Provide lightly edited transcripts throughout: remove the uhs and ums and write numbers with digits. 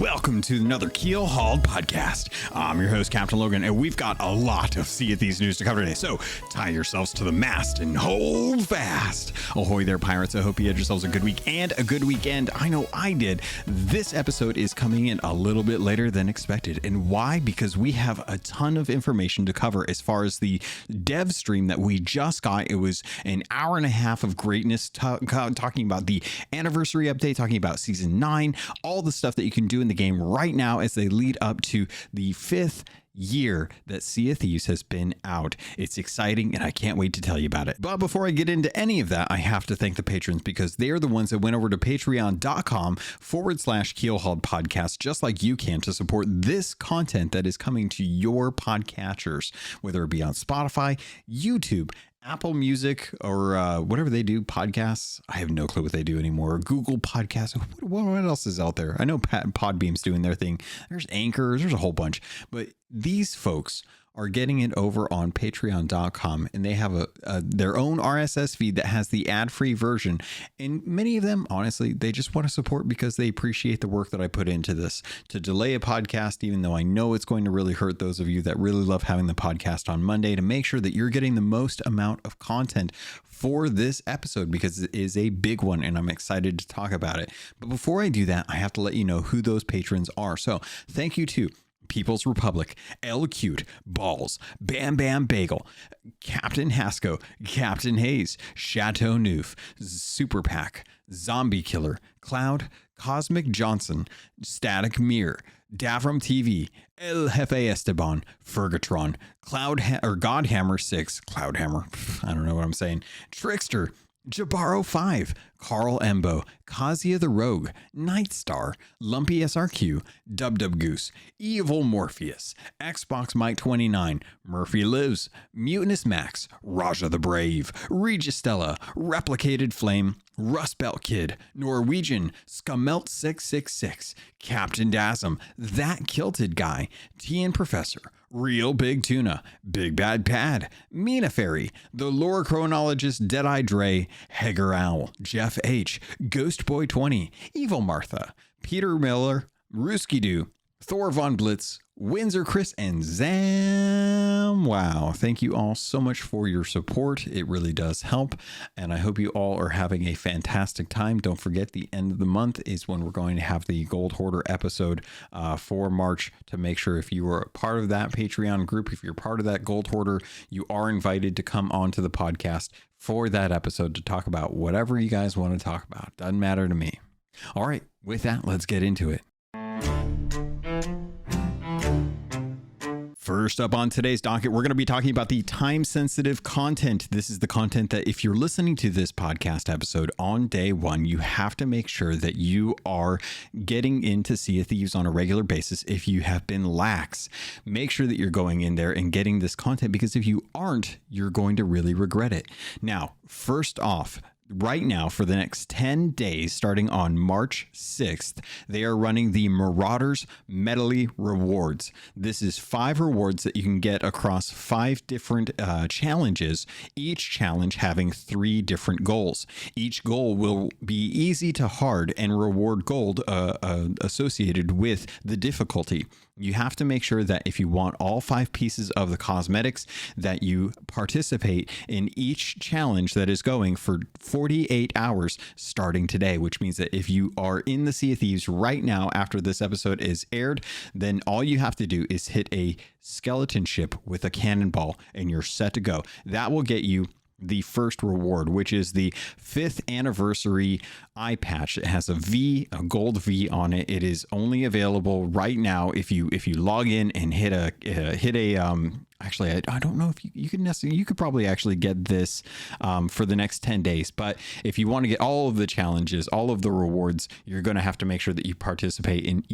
Welcome to another Keelhauled podcast. I'm your host, Captain Logun, and we've got a lot of Sea of Thieves news to cover today, so tie yourselves to the mast and hold fast. Ahoy there, pirates. I hope you had yourselves a good week and a good weekend. I know I did. This episode is coming in a little bit later than expected, and why? Because we have a ton of information to cover as far as the dev stream that we just got. It was an hour and a half of greatness, talking about the anniversary update, talking about season 9, all the stuff that you can do in the game right now as they lead up to the 5th year that Sea of Thieves has been out. It's exciting and I can't wait to tell you about it. But before I get into any of that, I have to thank the patrons because they're the ones that went over to patreon.com/Keelhauled podcast, just like you can, to support this content that is coming to your podcatchers, whether it be on Spotify, YouTube, Apple Music, or whatever they do, podcasts. I have no clue what they do anymore. Google Podcasts. What else is out there? I know Podbeam's doing their thing. There's Anchor. There's a whole bunch. But these folks are getting it over on patreon.com, and they have their own RSS feed that has the ad-free version. And many of them, honestly, they just want to support because they appreciate the work that I put into this. To delay a podcast, even though I know it's going to really hurt those of you that really love having the podcast on Monday, to make sure that you're getting the most amount of content for this episode, because it is a big one and I'm excited to talk about it. But before I do that, I have to let you know who those patrons are. So thank you to People's Republic, L Cute, Balls, Bam Bam Bagel, Captain Hasco, Captain Hayes, Chateau Neuf, Super Pack, Zombie Killer, Cloud, Cosmic Johnson, Static Mirror, Davram TV, El Jefe Esteban, Fergatron, Godhammer 6, Cloudhammer, I don't know what I'm saying, Trickster, Jabaro 5, Carl Embo, Kazia the Rogue, Nightstar, Lumpy SRQ, Dub Goose, Evil Morpheus, Xbox Mike 29, Murphy Lives, Mutinous Max, Raja the Brave, Registella, Replicated Flame, Rust Belt Kid, Norwegian, Scamelt 666, Captain Dasm, That Kilted Guy, Tien Professor, Real Big Tuna, Big Bad Pad, Mina Fairy, The Lore Chronologist, Deadeye Dre, Hager Owl, Jeff H, Ghost Boy 20, Evil Martha, Peter Miller, Rooski Doo, Thor Von Blitz, Windsor Chris, and Zam. Wow. Thank you all so much for your support. It really does help. And I hope you all are having a fantastic time. Don't forget, the end of the month is when we're going to have the Gold Hoarder episode for March, to make sure if you are a part of that Patreon group, if you're part of that Gold Hoarder, you are invited to come onto the podcast for that episode to talk about whatever you guys want to talk about. Doesn't matter to me. All right. With that, let's get into it. First up on today's docket, we're going to be talking about the time-sensitive content. This is the content that if you're listening to this podcast episode on day one, you have to make sure that you are getting into Sea of Thieves on a regular basis. If you have been lax, make sure that you're going in there and getting this content, because if you aren't, you're going to really regret it. Now, first off, right now, for the next 10 days, starting on March 6th, they are running the Marauders Medley Rewards. This is 5 rewards that you can get across 5 different challenges, each challenge having 3 different goals. Each goal will be easy to hard and reward gold associated with the difficulty. You have to make sure that if you want all 5 pieces of the cosmetics, that you participate in each challenge that is going for 48 hours starting today, which means that if you are in the Sea of Thieves right now after this episode is aired, then all you have to do is hit a skeleton ship with a cannonball and you're set to go. That will get you the first reward, which is the 5th anniversary eye patch. It has a gold V on it. It is only available right now if you log in and hit a actually, I don't know if you could necessarily, you could probably actually get this for the next 10 days. But if you want to get all of the challenges, all of the rewards, you're going to have to make sure that you participate in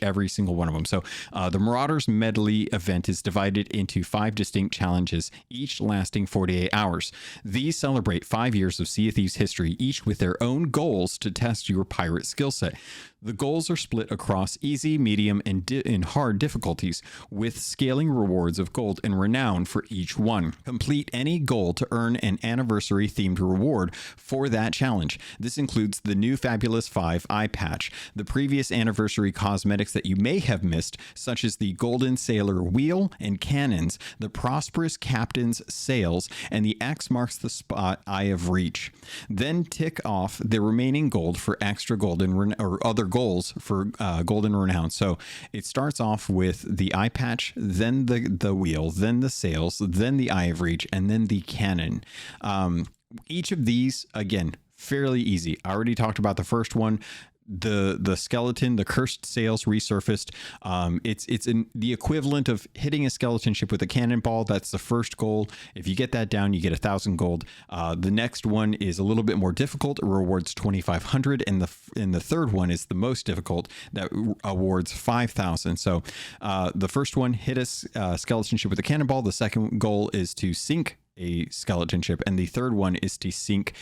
every single one of them. So the Marauders Medley event is divided into 5 distinct challenges, each lasting 48 hours. These celebrate 5 years of Sea of Thieves history, each with their own goals to test your pirate skill set. The goals are split across easy, medium, and hard difficulties, with scaling rewards pounds of gold and renown for each one. Complete any goal to earn an anniversary themed reward for that challenge. This includes the new Fabulous 5 eye patch, the previous anniversary cosmetics that you may have missed, such as the Golden Sailor wheel and cannons, the Prosperous Captain's sails, and the X marks the spot Eye of Reach. Then tick off the remaining gold for extra golden or other goals for golden renown. So it starts off with the eye patch, then the wheel, then the sails, then the Eye of Reach, and then the cannon. Each of these, again, fairly easy. I already talked about the first one. The skeleton, the cursed sails resurfaced. It's the equivalent of hitting a skeleton ship with a cannonball. That's the first goal. If you get that down, you get 1,000 gold. The next one is a little bit more difficult. It rewards 2,500, and the third one is the most difficult. That awards 5,000. So the first one, hit a skeleton ship with a cannonball. The second goal is to sink a skeleton ship, and the third one is to sink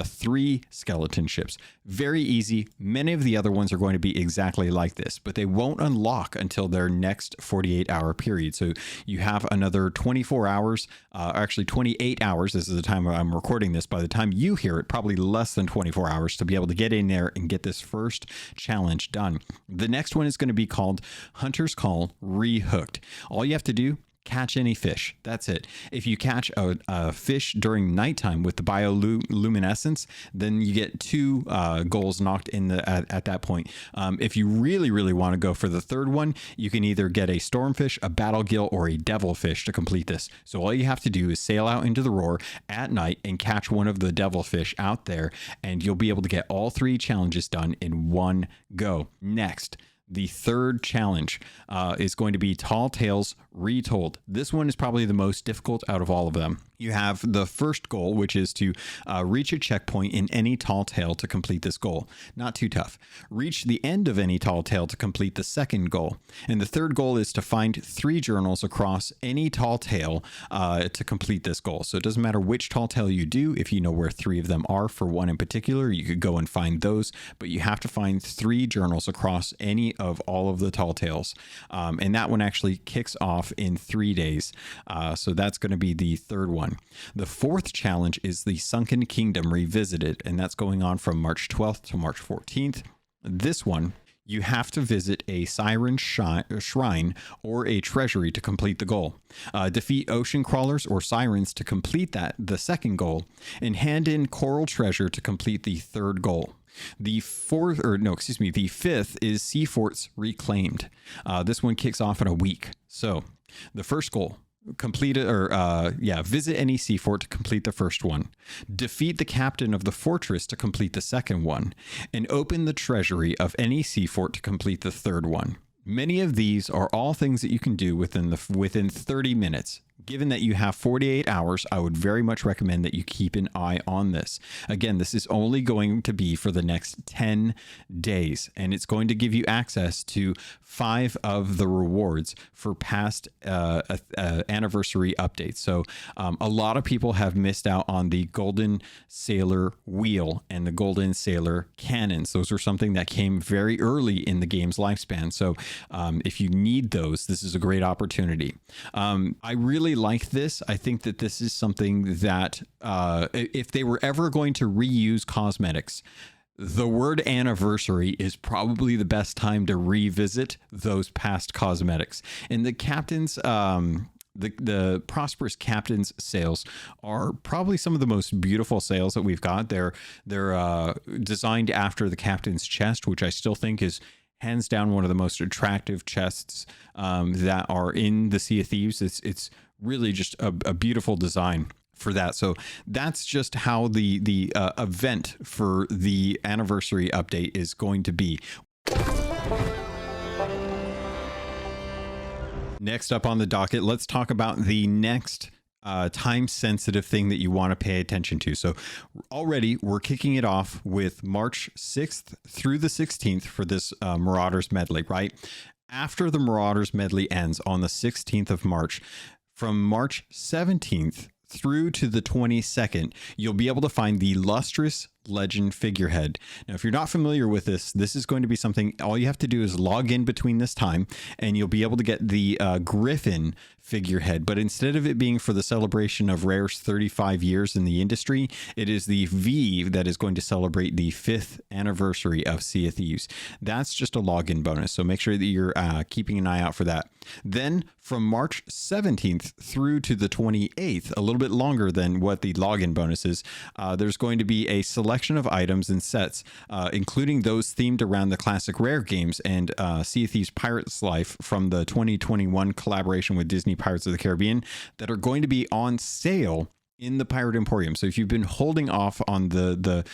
3 skeleton ships. Very easy. Many of the other ones are going to be exactly like this, but they won't unlock until their next 48-hour period. So you have another 24 hours, actually 28 hours. This is the time I'm recording this. By the time you hear it, probably less than 24 hours to be able to get in there and get this first challenge done. The next one is going to be called Hunter's Call Rehooked. All you have to do, catch any fish. That's it. If you catch a fish during nighttime with the bioluminescence, then you get 2 goals knocked in at that point. If you really want to go for the third one, you can either get a stormfish, a battlegill, or a devilfish to complete this. So all you have to do is sail out into the roar at night and catch one of the devilfish out there, and you'll be able to get all 3 challenges done in one go. Next, the third challenge is going to be Tall Tales Retold. This one is probably the most difficult out of all of them. You have the first goal, which is to reach a checkpoint in any tall tale to complete this goal. Not too tough. Reach the end of any tall tale to complete the second goal. And the third goal is to find 3 journals across any tall tale to complete this goal. So it doesn't matter which tall tale you do. If you know where 3 of them are for one in particular, you could go and find those, but you have to find 3 journals across any of all of the tall tales. And that one actually kicks off in 3 days. So that's going to be the third one. The fourth challenge is the Sunken Kingdom Revisited, and that's going on from March 12th to March 14th. This one, you have to visit a siren shrine or a treasury to complete the goal. Defeat ocean crawlers or sirens to complete the second goal, and hand in coral treasure to complete the third goal. The fifth is Sea Forts Reclaimed. This one kicks off in a week. So the first goal, visit any sea fort to complete the first one, defeat the captain of the fortress to complete the second one, and open the treasury of any sea fort to complete the third one. Many of these are all things that you can do within 30 minutes. Given that you have 48 hours, I would very much recommend that you keep an eye on this. Again, this is only going to be for the next 10 days, and it's going to give you access to 5 of the rewards for past anniversary updates. So a lot of people have missed out on the Golden Sailor wheel and the Golden Sailor cannons. Those are something that came very early in the game's lifespan. So if you need those, this is a great opportunity. I really like this. I think that this is something that if they were ever going to reuse cosmetics, the word anniversary is probably the best time to revisit those past cosmetics. And the captain's the Prosperous Captain's sails are probably some of the most beautiful sails that we've got. They're designed after the captain's chest, which I still think is hands down one of the most attractive chests that are in the Sea of Thieves. It's really just a beautiful design for that. So that's just how the event for the anniversary update is going to be. Next up on the docket, let's talk about the next time-sensitive thing that you want to pay attention to. So already we're kicking it off with March 6th through the 16th for this Marauders Medley, right? After the Marauders Medley ends on the 16th of March, from March 17th through to the 22nd, you'll be able to find the Lustrous legend figurehead. Now, if you're not familiar with this is going to be something, all you have to do is log in between this time and you'll be able to get the Griffin figurehead. But instead of it being for the celebration of Rare's 35 years in the industry, it is the V that is going to celebrate the 5th anniversary of Sea of Thieves. That's just a login bonus. So make sure that you're keeping an eye out for that. Then from March 17th through to the 28th, a little bit longer than what the login bonus is, there's going to be a selection of items and sets, including those themed around the classic Rare games and Sea of Thieves Pirates Life from the 2021 collaboration with Disney Pirates of the Caribbean, that are going to be on sale in the Pirate Emporium. So if you've been holding off on the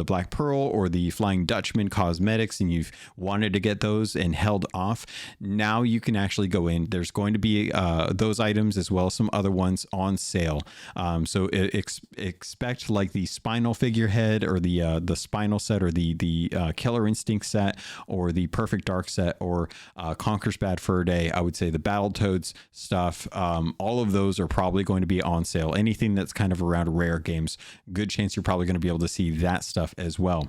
Black Pearl or the Flying Dutchman cosmetics and you've wanted to get those and held off, now you can actually go in. There's going to be those items as well as some other ones on sale. So expect like the Spinal figurehead or the Spinal set or the Killer Instinct set or the Perfect Dark set or Conker's Bad Fur Day. I would say the Battletoads stuff. All of those are probably going to be on sale. Anything that's kind of around Rare games, good chance you're probably going to be able to see that stuff as well.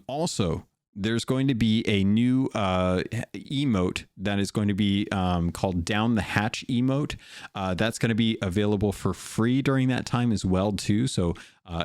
Also, there's going to be a new emote that is going to be called Down the Hatch emote. That's going to be available for free during that time as well too. So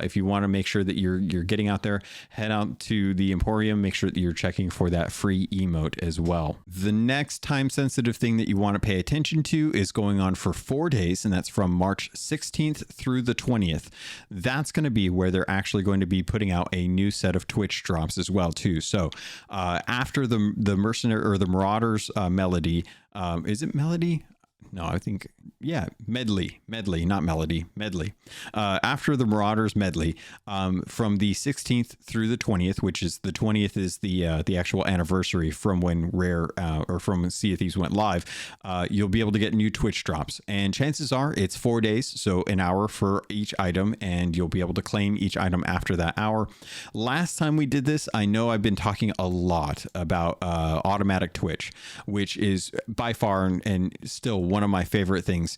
if you want to make sure that you're getting out there, head out to the Emporium, make sure that you're checking for that free emote as well. The next time sensitive thing that you want to pay attention to is going on for 4 days, and that's from March 16th through the 20th. That's going to be where they're actually going to be putting out a new set of Twitch drops as well too. So after the Mercenary or the Marauders melody, is it melody? No, I think, yeah, medley, not melody, medley. After the Marauders medley, from the 16th through the 20th, which is the 20th is the actual anniversary from when Rare or from Sea of Thieves went live, you'll be able to get new Twitch drops. And chances are it's 4 days, so an hour for each item, and you'll be able to claim each item after that hour. Last time we did this, I know I've been talking a lot about automatic Twitch, which is by far and still one of my favorite things.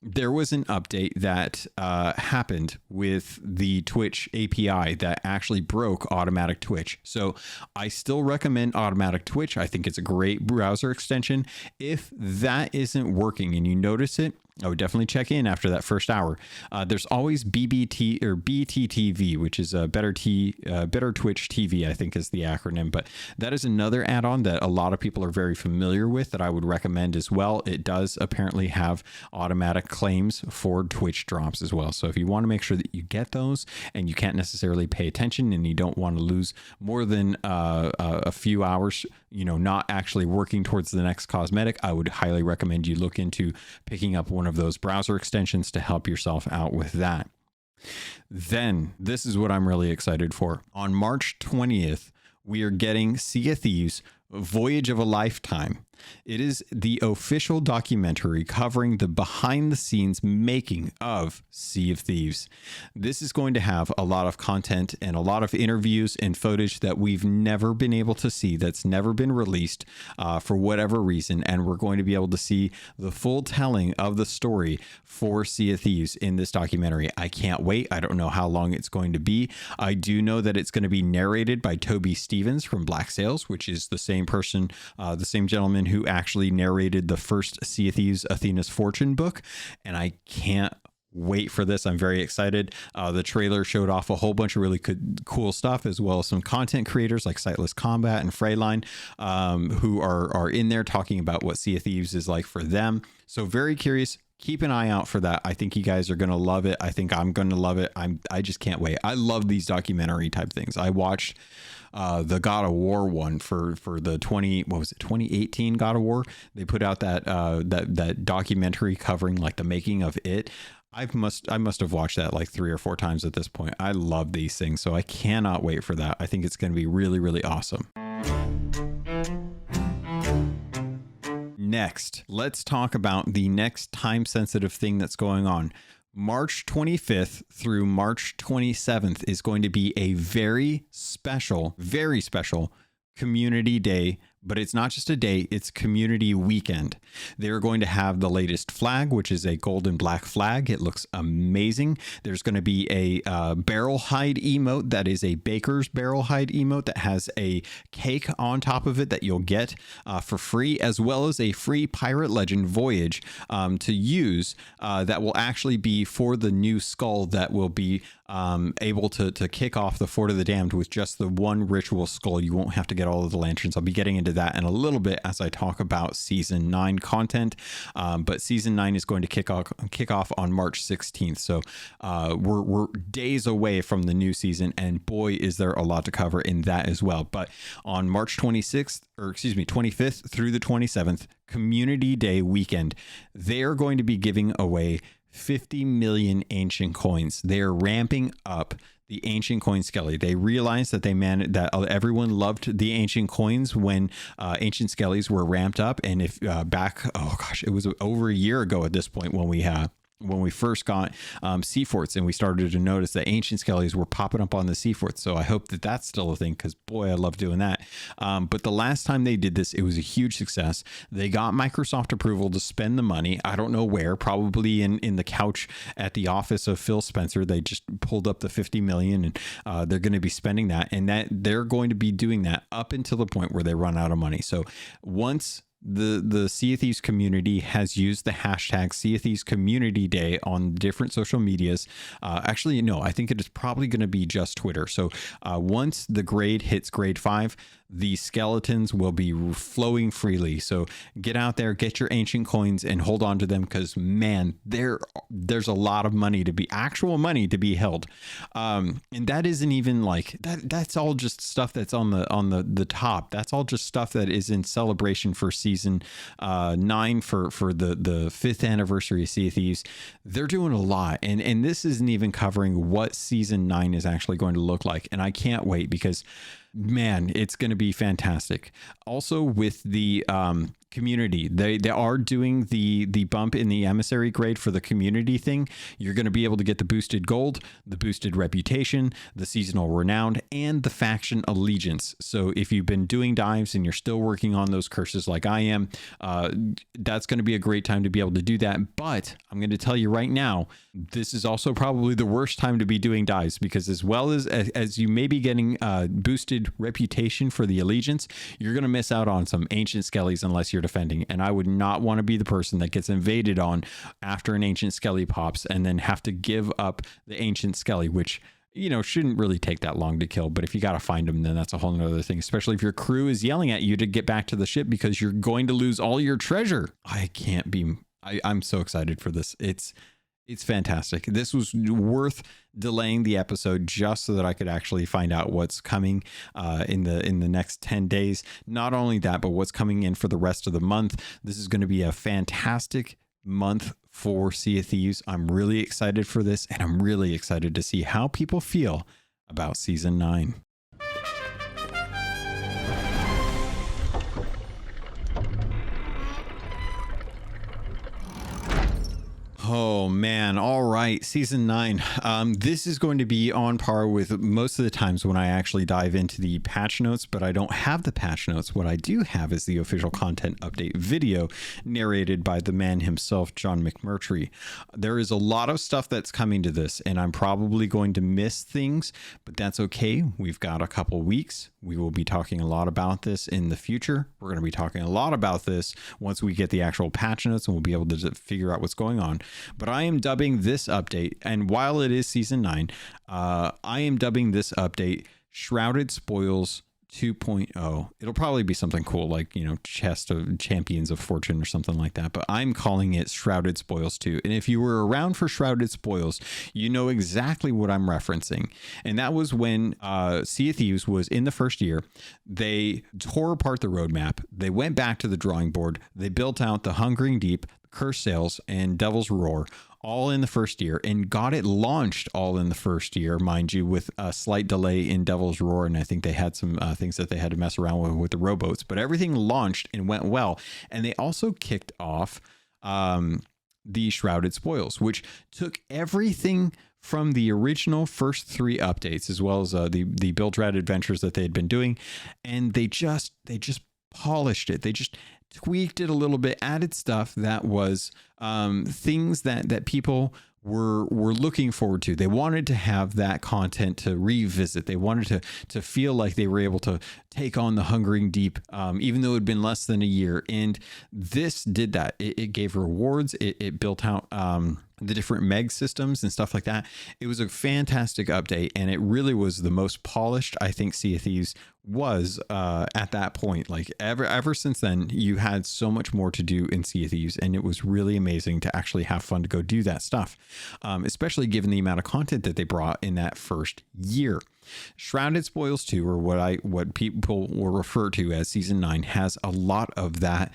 There was an update that happened with the Twitch API that actually broke automatic Twitch. So I still recommend automatic Twitch. I think it's a great browser extension. If that isn't working and you notice it, I would definitely check in after that first hour. There's always BBT or BTTV, which is a Better Twitch TV, I think is the acronym. But that is another add-on that a lot of people are very familiar with that I would recommend as well. It does apparently have automatic claims for Twitch drops as well. So if you want to make sure that you get those and you can't necessarily pay attention and you don't want to lose more than a few hours, not actually working towards the next cosmetic, I would highly recommend you look into picking up one of those browser extensions to help yourself out with that. Then this is what I'm really excited for. On March 20th, we are getting Sea of Thieves Voyage of a Lifetime. It is the official documentary covering the behind the scenes making of Sea of Thieves. This is going to have a lot of content and a lot of interviews and footage that we've never been able to see, that's never been released for whatever reason. And we're going to be able to see the full telling of the story for Sea of Thieves in this documentary. I can't wait. I don't know how long it's going to be. I do know that it's going to be narrated by Toby Stevens from Black Sails, which is the same person, the same gentleman who actually narrated the first Sea of Thieves Athena's Fortune book, and I can't wait for this. I'm very excited. The trailer showed off a whole bunch of really cool stuff, as well as some content creators like Sightless Combat and Freyline, who are in there talking about what Sea of Thieves is like for them. So very curious. Keep an eye out for that. I think you guys are going to love it. I think I'm going to love it. I just can't wait. I love these documentary type things. I watched the God of War one for the 2018 God of War. They put out that documentary covering like the making of it. I must have watched that like 3 or 4 times at this point. I love these things, so I cannot wait for that. I think it's going to be really, really awesome. Next, let's talk about the next time sensitive thing that's going on. March 25th through March 27th is going to be a very special Community Day But it's not just a day, it's community weekend. They're going to have the latest flag, which is a gold and black flag. It looks amazing. There's going to be a barrel hide emote that is a baker's barrel hide emote that has a cake on top of it that you'll get for free, as well as a free Pirate Legend voyage to use that will actually be for the new skull that will be able to kick off the Fort of the Damned with just the one ritual skull. You won't have to get all of the lanterns. I'll be getting into that in a little bit as I talk about season 9 content. But season 9 is going to kick off on March 16th. So we're days away from the new season, and boy, is there a lot to cover in that as well. But on March 25th through the 27th, Community Day weekend, they're going to be giving away 50 million ancient coins. They're ramping up the ancient coin skelly. They realized that that everyone loved the ancient coins when ancient skellies were ramped up. And if it was over a year ago at this point when we first got sea forts, and we started to notice that ancient skellies were popping up on the sea forts. So I hope that that's still a thing, because boy, I love doing that. But the last time they did this, it was a huge success. They got Microsoft approval to spend the money. I don't know where, probably in the couch at the office of Phil Spencer. They just pulled up the 50 million, and they're going to be spending that, and that they're going to be doing that up until the point where they run out of money. So once the Sea of Thieves community has used the hashtag Sea of Thieves Community Day on different social medias. Actually, no, I think it is probably going to be just Twitter. So once the grade hits grade 5, the skeletons will be flowing freely. So get out there, get your ancient coins, and hold on to them, because man, there's a lot of money actual money to be held. And that isn't even like that's all just stuff that's on the top. That's all just stuff that is in celebration for season 9 for the 5th anniversary of Sea of Thieves. They're doing a lot, and this isn't even covering what season 9 is actually going to look like. And I can't wait, because man, it's going to be fantastic. Also, with the community, they are doing the bump in the emissary grade for the community thing. You're going to be able to get the boosted gold, the boosted reputation, the seasonal renowned, and the faction allegiance. So if you've been doing dives and you're still working on those curses like I am, that's going to be a great time to be able to do that. But I'm going to tell you right now, this is also probably the worst time to be doing dives, because as well as you may be getting boosted reputation for the allegiance, you're going to miss out on some ancient skellies unless you're defending. And I would not want to be the person that gets invaded on after an ancient skelly pops and then have to give up the ancient skelly, which shouldn't really take that long to kill. But if you got to find them, then that's a whole nother thing, especially if your crew is yelling at you to get back to the ship because you're going to lose all your treasure. I'm so excited for this. It's fantastic. This was worth delaying the episode just so that I could actually find out what's coming in the next 10 days. Not only that, but what's coming in for the rest of the month. This is going to be a fantastic month for Sea of Thieves. I'm really excited for this, and I'm really excited to see how people feel about season 9. Oh man. All right. Season 9. This is going to be on par with most of the times when I actually dive into the patch notes, but I don't have the patch notes. What I do have is the official content update video narrated by the man himself, John McMurtry. There is a lot of stuff that's coming to this, and I'm probably going to miss things, but that's okay. We've got a couple weeks. We will be talking a lot about this in the future. We're going to be talking a lot about this once we get the actual patch notes, and we'll be able to figure out what's going on. But I am dubbing this update, and while it is season 9, I am dubbing this update Shrouded Spoils 2.0. It'll probably be something cool like, Chest of Champions of Fortune or something like that, but I'm calling it Shrouded Spoils 2. And if you were around for Shrouded Spoils, you know exactly what I'm referencing. And that was when Sea of Thieves was in the first year. They tore apart the roadmap. They went back to the drawing board. They built out the Hungering Deep, Curse Sails, and Devil's Roar all in the first year, and got it launched all in the first year, mind you, with a slight delay in Devil's Roar. And I think they had some things that they had to mess around with the rowboats, but everything launched and went well. And they also kicked off the Shrouded Spoils, which took everything from the original first 3 updates, as well as the Build Rat adventures that they had been doing, and they just polished it. They just tweaked it a little bit, added stuff that was things that people were looking forward to. They wanted to have that content to revisit. They wanted to feel like they were able to take on the Hungering Deep, even though it had been less than a year. And this did that. It gave rewards. It built out the different meg systems and stuff like that. It was a fantastic update, and it really was the most polished I think Sea of Thieves was at that point. Like ever since then, you had so much more to do in Sea of Thieves, and it was really amazing to actually have fun to go do that stuff, especially given the amount of content that they brought in that first year. Shrouded Spoils 2, or what people will refer to as Season 9, has a lot of that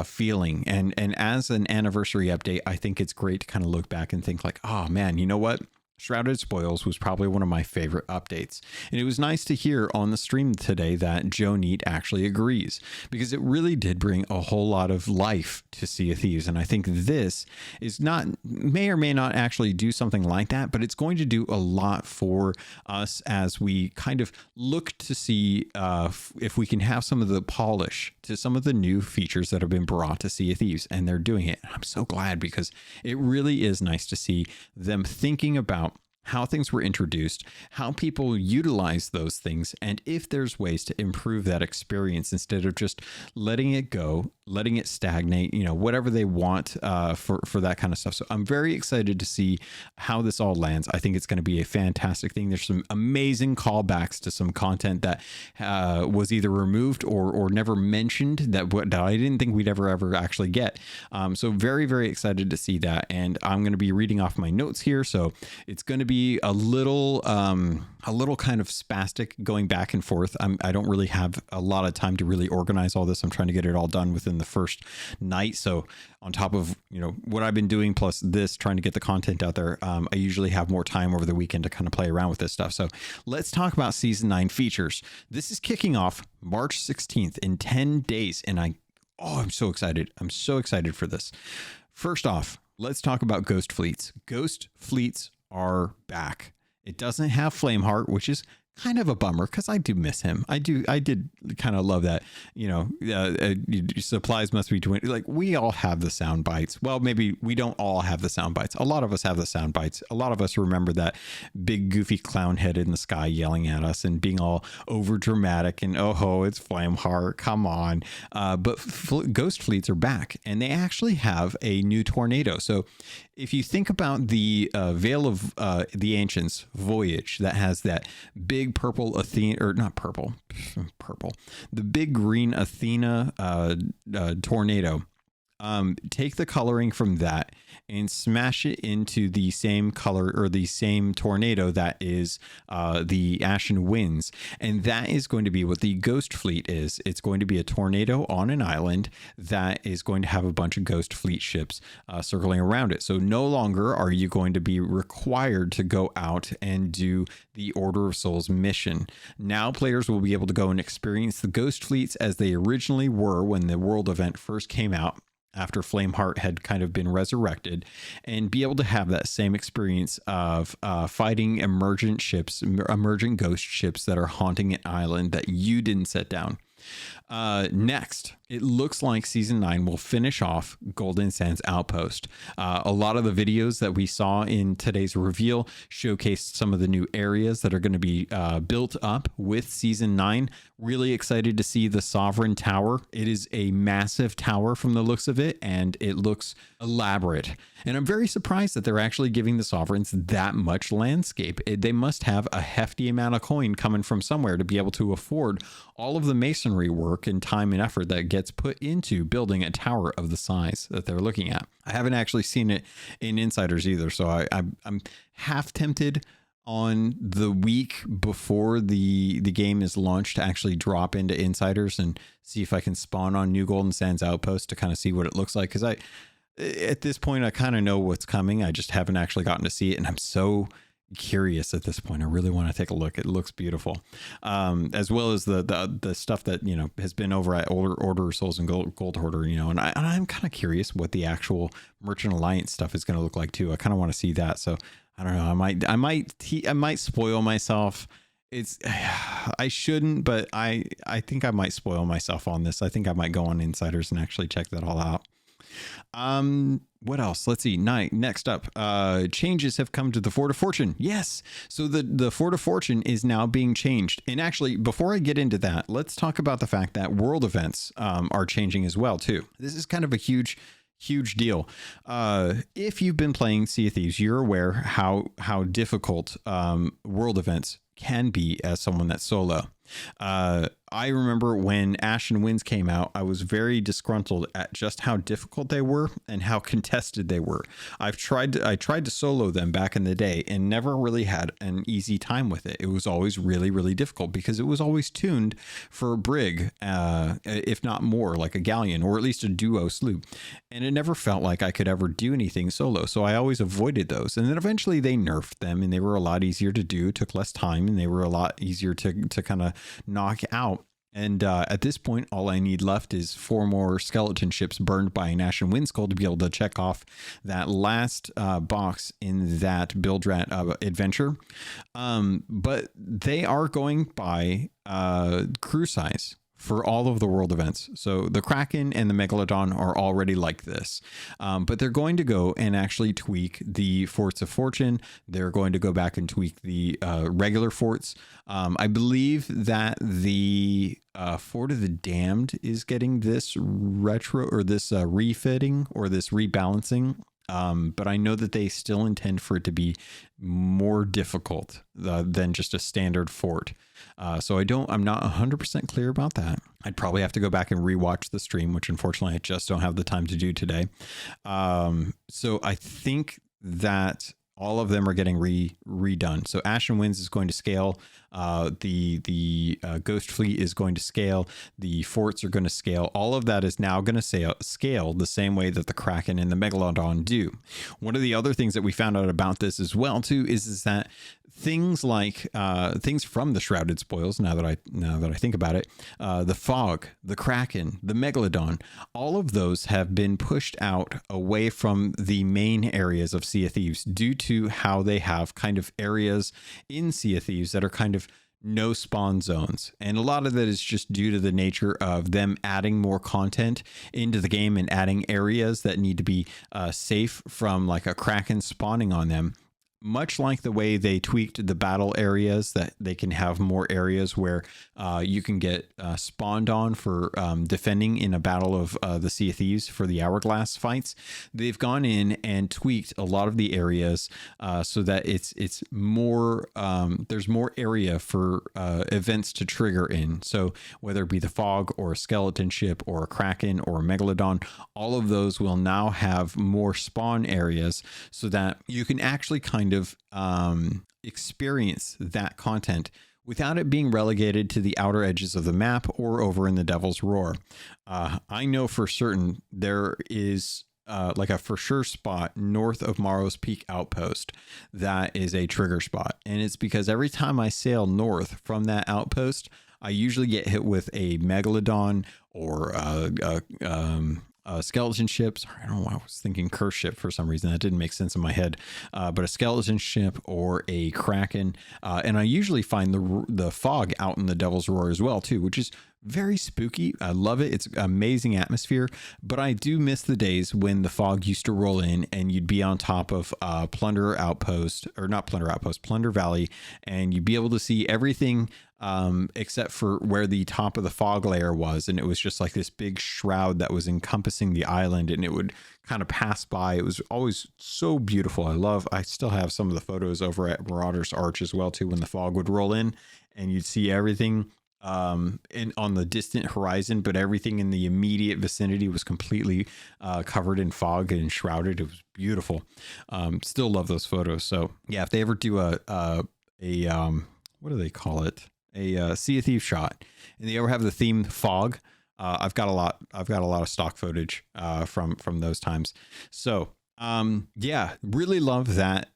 feeling. And as an anniversary update, I think it's great to kind of look back and think like, oh man, you know what? Shrouded Spoils was probably one of my favorite updates. And it was nice to hear on the stream today that Joe Neat actually agrees, because it really did bring a whole lot of life to Sea of Thieves. And I think this is may or may not actually do something like that, but it's going to do a lot for us as we kind of look to see if we can have some of the polish to some of the new features that have been brought to Sea of Thieves. And they're doing it. I'm so glad, because it really is nice to see them thinking about how things were introduced, how people utilize those things, and if there's ways to improve that experience instead of just letting it go, letting it stagnate, whatever they want for that kind of stuff. So I'm very excited to see how this all lands. I think it's going to be a fantastic thing. There's some amazing callbacks to some content that was either removed or never mentioned that I didn't think we'd ever actually get. So very, very excited to see that. And I'm going to be reading off my notes here. So it's going to be a little kind of spastic going back and forth. I don't really have a lot of time to really organize all this. I'm trying to get it all done within the first night. So on top of, what I've been doing plus this, trying to get the content out there, I usually have more time over the weekend to kind of play around with this stuff. So let's talk about Season 9 features. This is kicking off March 16th in 10 days. And I'm so excited. I'm so excited for this. First off, let's talk about Ghost Fleets. Ghost Fleets are back. It doesn't have Flameheart, which is kind of a bummer, because I do miss him. I did kind of love that, supplies must be 20. Like, we all have the sound bites. Well, maybe we don't all have the sound bites. A lot of us have the sound bites. A lot of us remember that big goofy clown head in the sky yelling at us and being all over dramatic and, oh, it's Flameheart, come on. But Ghost Fleets are back, and they actually have a new tornado. So if you think about the Veil of the Ancients Voyage that has that big purple Athena, or not purple, the big green Athena tornado, take the coloring from that and smash it into the same color or the same tornado that is the Ashen Winds. And that is going to be what the Ghost Fleet is. It's going to be a tornado on an island that is going to have a bunch of Ghost Fleet ships circling around it. So no longer are you going to be required to go out and do the Order of Souls mission. Now players will be able to go and experience the Ghost Fleets as they originally were when the world event first came out, after Flameheart had kind of been resurrected, and be able to have that same experience of fighting emergent ghost ships that are haunting an island that you didn't set down. Next, it looks like Season 9 will finish off Golden Sands Outpost. A lot of the videos that we saw in today's reveal showcased some of the new areas that are going to be built up with Season 9. Really excited to see the Sovereign Tower. It is a massive tower from the looks of it, and it looks elaborate. And I'm very surprised that they're actually giving the Sovereigns that much landscape. They must have a hefty amount of coin coming from somewhere to be able to afford all of the masonry work and time and effort that gets put into building a tower of the size that they're looking at. I haven't actually seen it in Insiders either, so I'm half tempted on the week before the game is launched to actually drop into Insiders and see if I can spawn on New Golden Sands Outpost to kind of see what it looks like. Because at this point, I kind of know what's coming. I just haven't actually gotten to see it, and I'm so curious at this point. I really want to take a look. It looks beautiful, as well as the stuff that has been over at Order of Souls and Gold Hoarder. And I'm kind of curious what the actual Merchant Alliance stuff is going to look like too. I kind of want to see that. So I don't know. I might spoil myself it's I shouldn't, but I think I might spoil myself on this. I think I might go on Insiders and actually check that all out. What else? Let's see. Next up, changes have come to the Fort of Fortune. Yes. So the Fort of Fortune is now being changed. And actually, before I get into that, let's talk about the fact that world events are changing as well too. This is kind of a huge deal. If you've been playing Sea of Thieves, you're aware how difficult world events can be as someone that's solo. I remember when Ashen Winds came out, I was very disgruntled at just how difficult they were and how contested they were. I tried to solo them back in the day and never really had an easy time with it. It was always really, really difficult because it was always tuned for a brig, if not more, like a galleon or at least a duo sloop. And it never felt like I could ever do anything solo. So I always avoided those. And then eventually they nerfed them and they were a lot easier to do, took less time, and they were a lot easier to kind of knock out. And at this point, all I need left is 4 more skeleton ships burned by an Ashen Wind Skull to be able to check off that last box in that build rat adventure. But they are going by crew size for all of the world events. So the Kraken and the Megalodon are already like this, but they're going to go and actually tweak the Forts of Fortune. They're going to go back and tweak the regular forts. I believe that the Fort of the Damned is getting this retro or this refitting or this rebalancing. But I know that they still intend for it to be more difficult than just a standard fort. So I'm not 100% clear about that. I'd probably have to go back and rewatch the stream, which unfortunately I just don't have the time to do today. So I think that all of them are getting redone. So Ashen Winds is going to scale. The Ghost Fleet is going to scale. The forts are going to scale. All of that is now going to scale the same way that the Kraken and the Megalodon do. One of the other things that we found out about this as well too is that things like things from the Shrouded Spoils, now that I think about it, the Fog, the Kraken, the Megalodon, all of those have been pushed out away from the main areas of Sea of Thieves due to how they have kind of areas in Sea of Thieves that are kind of no spawn zones. And a lot of that is just due to the nature of them adding more content into the game and adding areas that need to be safe from like a Kraken spawning on them. Much like the way they tweaked the battle areas, that they can have more areas where you can get spawned on for defending in a battle of the Sea of Thieves for the Hourglass fights. They've gone in and tweaked a lot of the areas so that it's more, there's more area for events to trigger in. So whether it be the Fog or a skeleton ship or a Kraken or a Megalodon, all of those will now have more spawn areas so that you can actually kind of experience that content without it being relegated to the outer edges of the map or over in the Devil's Roar. I know for certain there is like a for sure spot north of Morrow's Peak Outpost that is a trigger spot, and it's because every time I sail north from that outpost, I usually get hit with a Megalodon or skeleton ships. I don't know why I was thinking curse ship for some reason. That didn't make sense in my head. But a skeleton ship or a Kraken. And I usually find the Fog out in the Devil's Roar as well too, which is very spooky. I love it. It's amazing atmosphere, but I do miss the days when the Fog used to roll in and you'd be on top of Plunder Outpost, or not Plunder Outpost, Plunder Valley, and you'd be able to see everything except for where the top of the fog layer was. And it was just like this big shroud that was encompassing the island, and it would kind of pass by. It was always so beautiful. I still have some of the photos over at Marauder's Arch as well too, when the fog would roll in and you'd see everything on the distant horizon, but everything in the immediate vicinity was completely covered in fog and shrouded. It was beautiful. Still love those photos. So yeah, if they ever do a what do they call it? A Sea of Thieves shot, and they ever have the theme fog, I've got a lot of stock footage from those times. So yeah, really love that.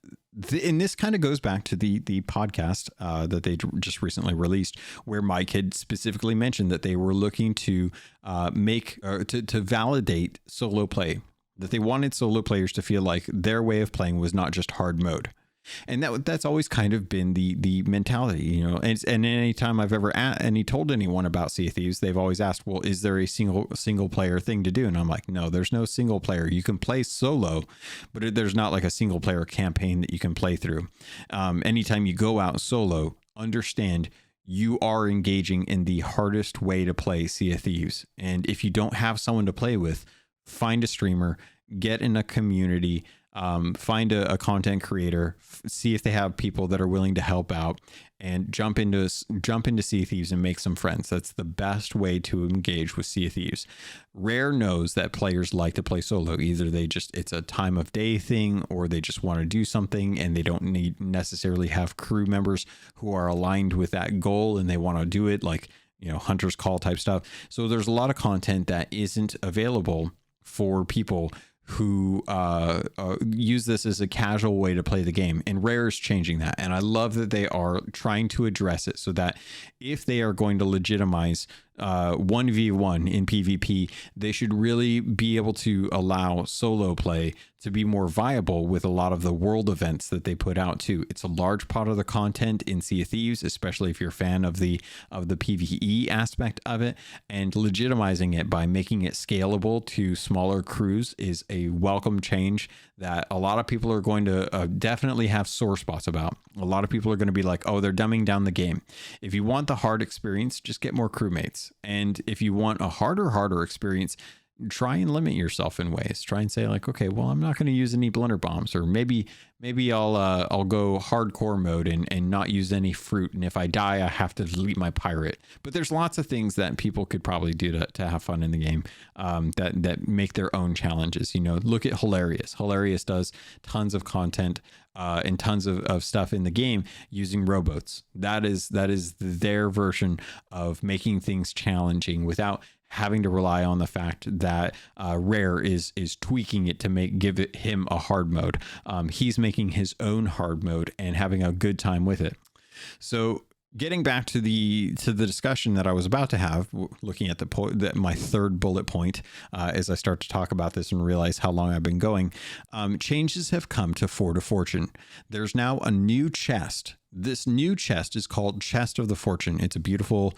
And this kind of goes back to the podcast that they just recently released, where Mike had specifically mentioned that they were looking to to validate solo play, that they wanted solo players to feel like their way of playing was not just hard mode. And that's always kind of been the mentality, you know. And anytime I've ever told anyone about Sea of Thieves, they've always asked, well, is there a single player thing to do? And I'm like, no, there's no single player. You can play solo, but there's not like a single player campaign that you can play through. Anytime you go out solo, understand you are engaging in the hardest way to play Sea of Thieves. And if you don't have someone to play with, find a streamer, get in a community, find a content creator, see if they have people that are willing to help out, and jump into Sea of Thieves and make some friends. That's the best way to engage with Sea of Thieves. Rare knows that players like to play solo. Either it's a time of day thing, or they just want to do something and they don't necessarily have crew members who are aligned with that goal and they want to do it, like, you know, Hunter's Call type stuff. So there's a lot of content that isn't available for people who use this as a casual way to play the game, and Rare is changing that. And I love that they are trying to address it so that if they are going to legitimize 1v1 in PvP, they should really be able to allow solo play to be more viable with a lot of the world events that they put out too. It's a large part of the content in Sea of Thieves, especially if you're a fan of the PvE aspect of it, and legitimizing it by making it scalable to smaller crews is a welcome change that a lot of people are going to definitely have sore spots about. A lot of people are going to be like, oh, they're dumbing down the game. If you want the hard experience, just get more crewmates. And if you want a harder experience, try and limit yourself in ways. Try and say like, okay, well, I'm not going to use any blunderbombs, or maybe I'll go hardcore mode and not use any fruit. And if I die, I have to delete my pirate. But there's lots of things that people could probably do to have fun in the game, that make their own challenges. You know, look at Hilarious. Hilarious does tons of content and tons of stuff in the game using rowboats. That is their version of making things challenging without having to rely on the fact that Rare is tweaking it to give him a hard mode. He's making his own hard mode and having a good time with it. So getting back to the discussion that I was about to have, looking at my third bullet point, as I start to talk about this and realize how long I've been going, changes have come to Fort of Fortune. There's now a new chest. This new chest is called Chest of the Fortune. It's a beautiful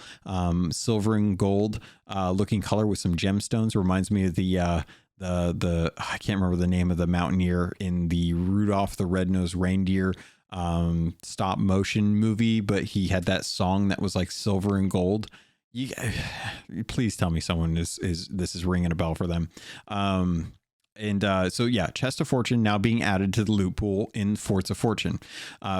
silver and gold looking color with some gemstones. Reminds me of the I can't remember the name of the mountaineer in the Rudolph the Red-Nosed Reindeer stop motion movie, but he had that song that was like silver and gold. Please tell me someone this is ringing a bell for them. So yeah, Chest of Fortune now being added to the loot pool in Forts of Fortune.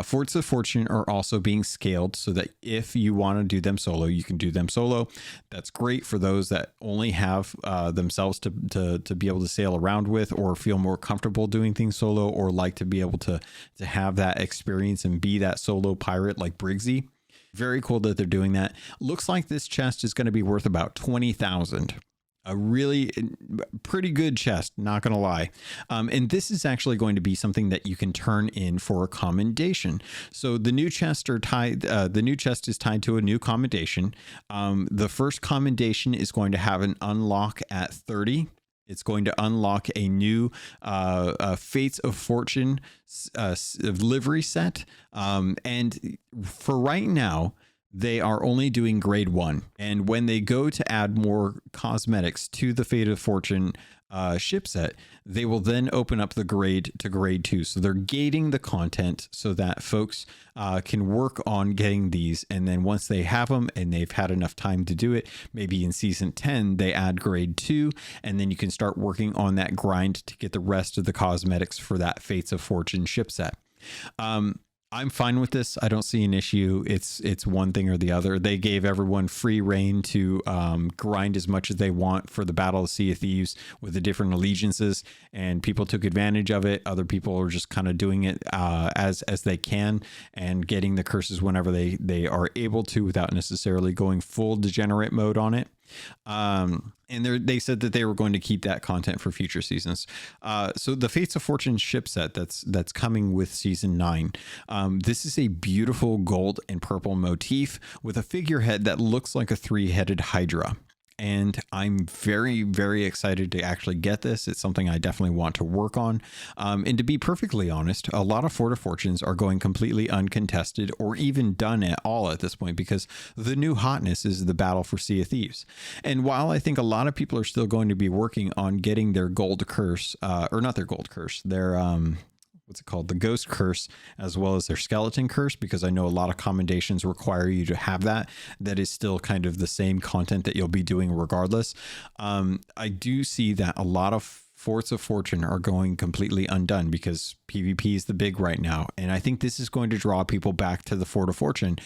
Forts of Fortune are also being scaled so that if you want to do them solo, you can do them solo. That's great for those that only have themselves to be able to sail around with, or feel more comfortable doing things solo, or like to be able to have that experience and be that solo pirate like Briggsy. Very cool that they're doing that. Looks like this chest is going to be worth about 20,000. A really pretty good chest, not going to lie. And this is actually going to be something that you can turn in for a commendation. So the new chest is tied to a new commendation. The first commendation is going to have an unlock at 30. It's going to unlock a new Fates of Fortune livery set. And for right now, they are only doing grade 1. And when they go to add more cosmetics to the Fate of Fortune ship set, they will then open up the grade to grade 2. So they're gating the content so that folks can work on getting these. And then once they have them and they've had enough time to do it, maybe in season 10, they add grade 2, and then you can start working on that grind to get the rest of the cosmetics for that Fates of Fortune ship set. I'm fine with this. I don't see an issue. It's one thing or the other. They gave everyone free reign to grind as much as they want for the Battle of Sea of Thieves with the different allegiances, and people took advantage of it. Other people are just kind of doing it as they can and getting the curses whenever they are able to without necessarily going full degenerate mode on it. And they said that they were going to keep that content for future seasons. So the Fates of Fortune ship set that's coming with season 9. This is a beautiful gold and purple motif with a figurehead that looks like a 3-headed Hydra. and I'm very, very excited to actually get this. It's something I definitely want to work on. And to be perfectly honest, a lot of Fort of Fortunes are going completely uncontested or even done at all at this point, because the new hotness is the battle for Sea of Thieves. And while I think a lot of people are still going to be working on getting their gold curse, or not their gold curse, their what's it called? The ghost curse, as well as their skeleton curse, because I know a lot of commendations require you to have that. That is still kind of the same content that you'll be doing regardless. I do see that a lot of Forts of Fortune are going completely undone because PvP is the big right now. And I think this is going to draw people back to the Fort of Fortune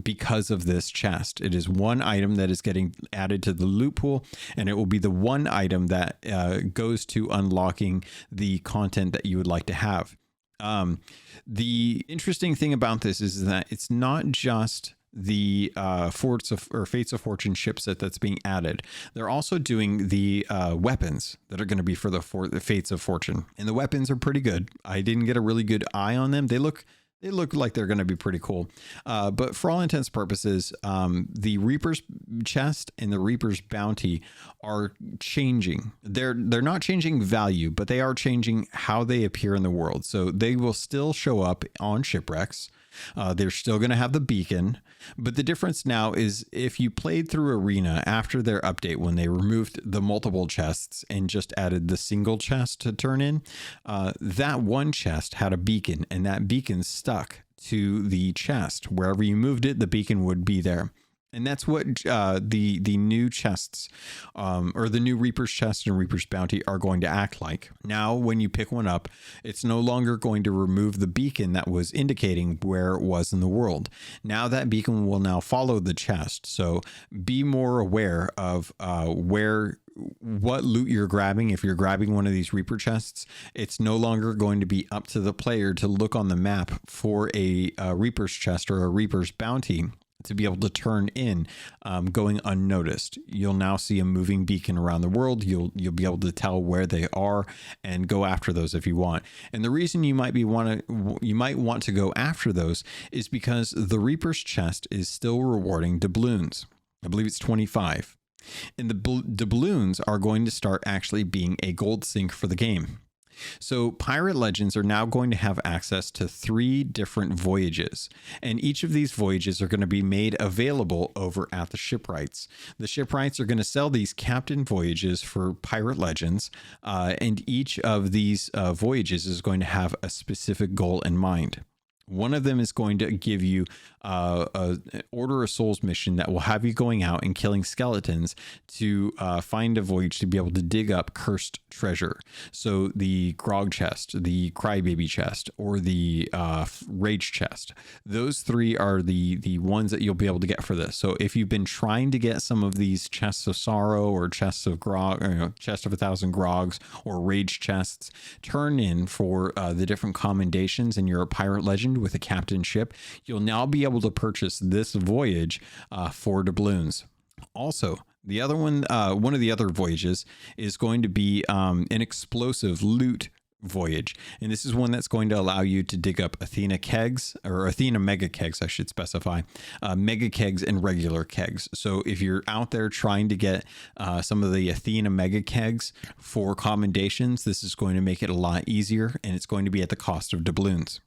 because of this chest. It is one item that is getting added to the loot pool, and it will be the one item that goes to unlocking the content that you would like to have. The interesting thing about this is that it's not just the Fates of Fortune chipset that's being added. They're also doing the weapons that are going to be for the Fates of Fortune, and the weapons are pretty good. I didn't get a really good eye on them. They look like they're going to be pretty cool. But for all intents and purposes, the Reaper's chest and the Reaper's bounty are changing. They're not changing value, but they are changing how they appear in the world. So they will still show up on shipwrecks. They're still going to have the beacon, but the difference now is if you played through Arena after their update, when they removed the multiple chests and just added the single chest to turn in, that one chest had a beacon, and that beacon stuck to the chest. Wherever you moved it, the beacon would be there. And that's what the new chests or the new Reaper's chest and Reaper's bounty are going to act like. Now, when you pick one up, it's no longer going to remove the beacon that was indicating where it was in the world. Now that beacon will now follow the chest. So be more aware of what loot you're grabbing. If you're grabbing one of these Reaper chests, it's no longer going to be up to the player to look on the map for a Reaper's chest or a Reaper's bounty to be able to turn in going unnoticed. You'll now see a moving beacon around the world. You'll be able to tell where they are and go after those if you want. And the reason you might want to go after those is because the Reaper's chest is still rewarding doubloons. I believe it's 25. And the doubloons are going to start actually being a gold sink for the game. So Pirate Legends are now going to have access to 3 different voyages, and each of these voyages are going to be made available over at the shipwrights. The shipwrights are going to sell these captain voyages for Pirate Legends, and each of these voyages is going to have a specific goal in mind. One of them is going to give you a Order of Souls mission that will have you going out and killing skeletons to find a voyage to be able to dig up cursed treasure. So the Grog chest, the Crybaby chest, or the Rage chest. Those 3 are the ones that you'll be able to get for this. So if you've been trying to get some of these chests of sorrow or chests of grog, or chest of 1,000 grogs or Rage chests, turn in for the different commendations, and you're a Pirate Legend with a captain ship, you'll now be able to purchase this voyage for doubloons. Also, the other one of the other voyages is going to be an explosive loot voyage, and this is one that's going to allow you to dig up Athena kegs, or Athena mega kegs, I should specify, mega kegs and regular kegs. So if you're out there trying to get some of the Athena mega kegs for commendations, this is going to make it a lot easier, and it's going to be at the cost of doubloons.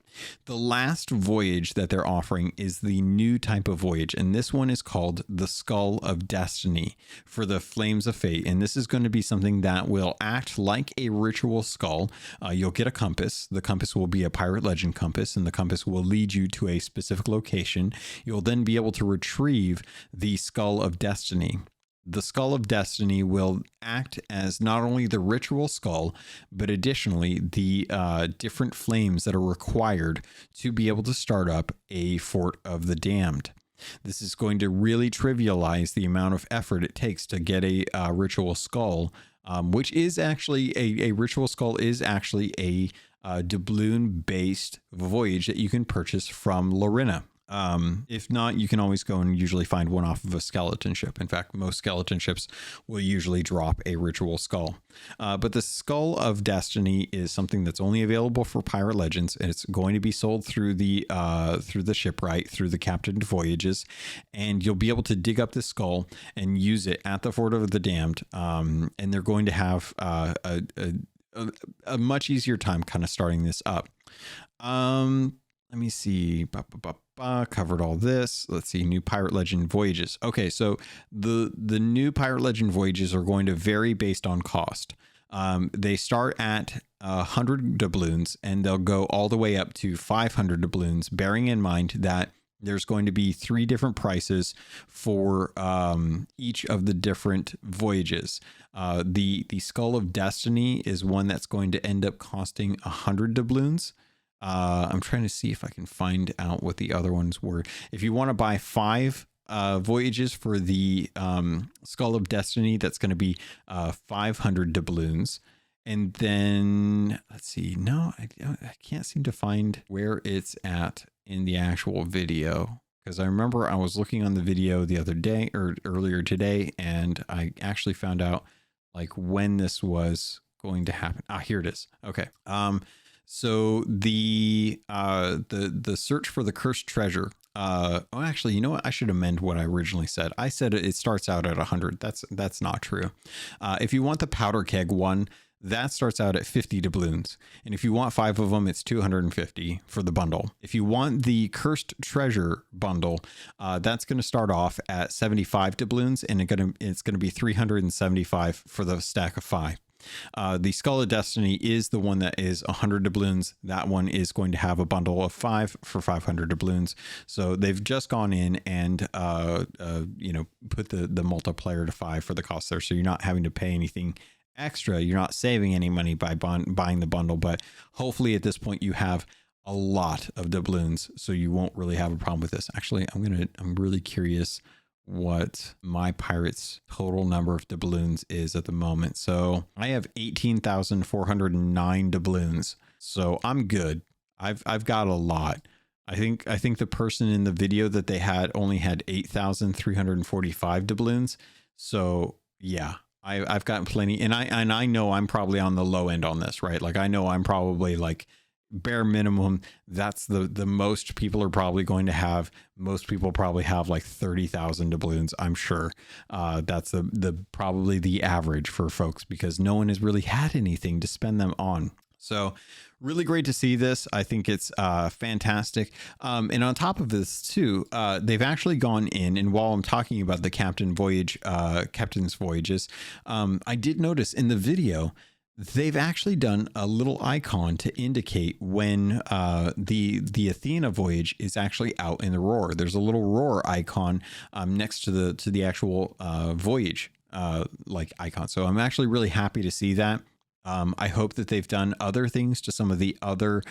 The last voyage that they're offering is the new type of voyage, and this one is called the Skull of Destiny for the Flames of Fate. And this is going to be something that will act like a ritual skull. You'll get a compass. The compass will be a Pirate Legend compass, and the compass will lead you to a specific location. You'll then be able to retrieve the Skull of Destiny. The Skull of Destiny will act as not only the ritual skull, but additionally the different flames that are required to be able to start up a Fort of the Damned. This is going to really trivialize the amount of effort it takes to get a ritual skull, which is actually a ritual skull is actually a doubloon-based voyage that you can purchase from Lorena. If not, you can always go and usually find one off of a skeleton ship. In fact, most skeleton ships will usually drop a ritual skull. But the Skull of Destiny is something that's only available for Pirate Legends. And it's going to be sold through the shipwright, through the captained voyages, and you'll be able to dig up this skull and use it at the Fort of the Damned. And they're going to have a much easier time kind of starting this up. Let me see. Covered all this. Let's see. New Pirate Legend voyages. Okay, so the new Pirate Legend voyages are going to vary based on cost. They start at 100 doubloons and they'll go all the way up to 500 doubloons, bearing in mind that there's going to be 3 different prices for each of the different voyages. The Skull of Destiny is one that's going to end up costing 100 doubloons. I'm trying to see if I can find out what the other ones were. If you want to buy 5 voyages for the Skull of Destiny, that's going to be 500 doubloons. And then let's see. No, I can't seem to find where it's at in the actual video, because I remember I was looking on the video the other day or earlier today, and I actually found out like when this was going to happen. Here it is. Okay. So the search for the cursed treasure. Actually, you know what? I should amend what I originally said. I said it starts out at 100. That's not true. If you want the powder keg one, that starts out at 50 doubloons. And if you want 5 of them, it's 250 for the bundle. If you want the cursed treasure bundle, that's going to start off at 75 doubloons, and it's going to be 375 for the stack of 5. The Skull of Destiny is the one that is 100 doubloons. That one is going to have a bundle of 5 for 500 doubloons. So they've just gone in and put the multiplier to 5 for the cost there. So you're not having to pay anything extra. You're not saving any money by buying the bundle, but hopefully at this point you have a lot of doubloons, so you won't really have a problem with this. Actually, I'm really curious what my pirate's total number of doubloons is at the moment. So I have 18,409 doubloons. So I'm good. I've got a lot. I think the person in the video that they had only had 8,345 doubloons. So yeah, I've gotten plenty, and I know I'm probably on the low end on this, right? Like I know I'm probably like bare minimum. That's the most people are probably going to have. Most people probably have like 30,000 doubloons. I'm sure that's the probably the average for folks, because no one has really had anything to spend them on. So really great to see this. I think it's fantastic. And on top of this too, they've actually gone in, and while I'm talking about the captain's voyages, I did notice in the video, they've actually done a little icon to indicate when the Athena voyage is actually out in the roar. There's a little roar icon next to the actual voyage like icon. So I'm actually really happy to see that. I hope that they've done other things to some of the other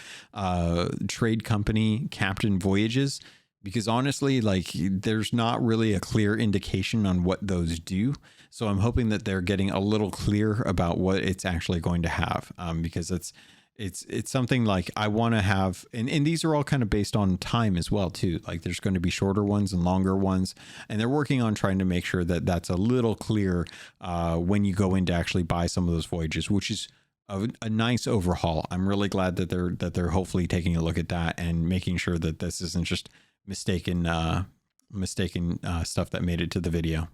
trade company captain voyages, because honestly, like there's not really a clear indication on what those do. So I'm hoping that they're getting a little clear about what it's actually going to have, because it's something like I want to have, and these are all kind of based on time as well too. Like there's going to be shorter ones and longer ones, and they're working on trying to make sure that that's a little clear when you go in to actually buy some of those voyages, which is a nice overhaul. I'm really glad that they're hopefully taking a look at that and making sure that this isn't just mistaken stuff that made it to the video.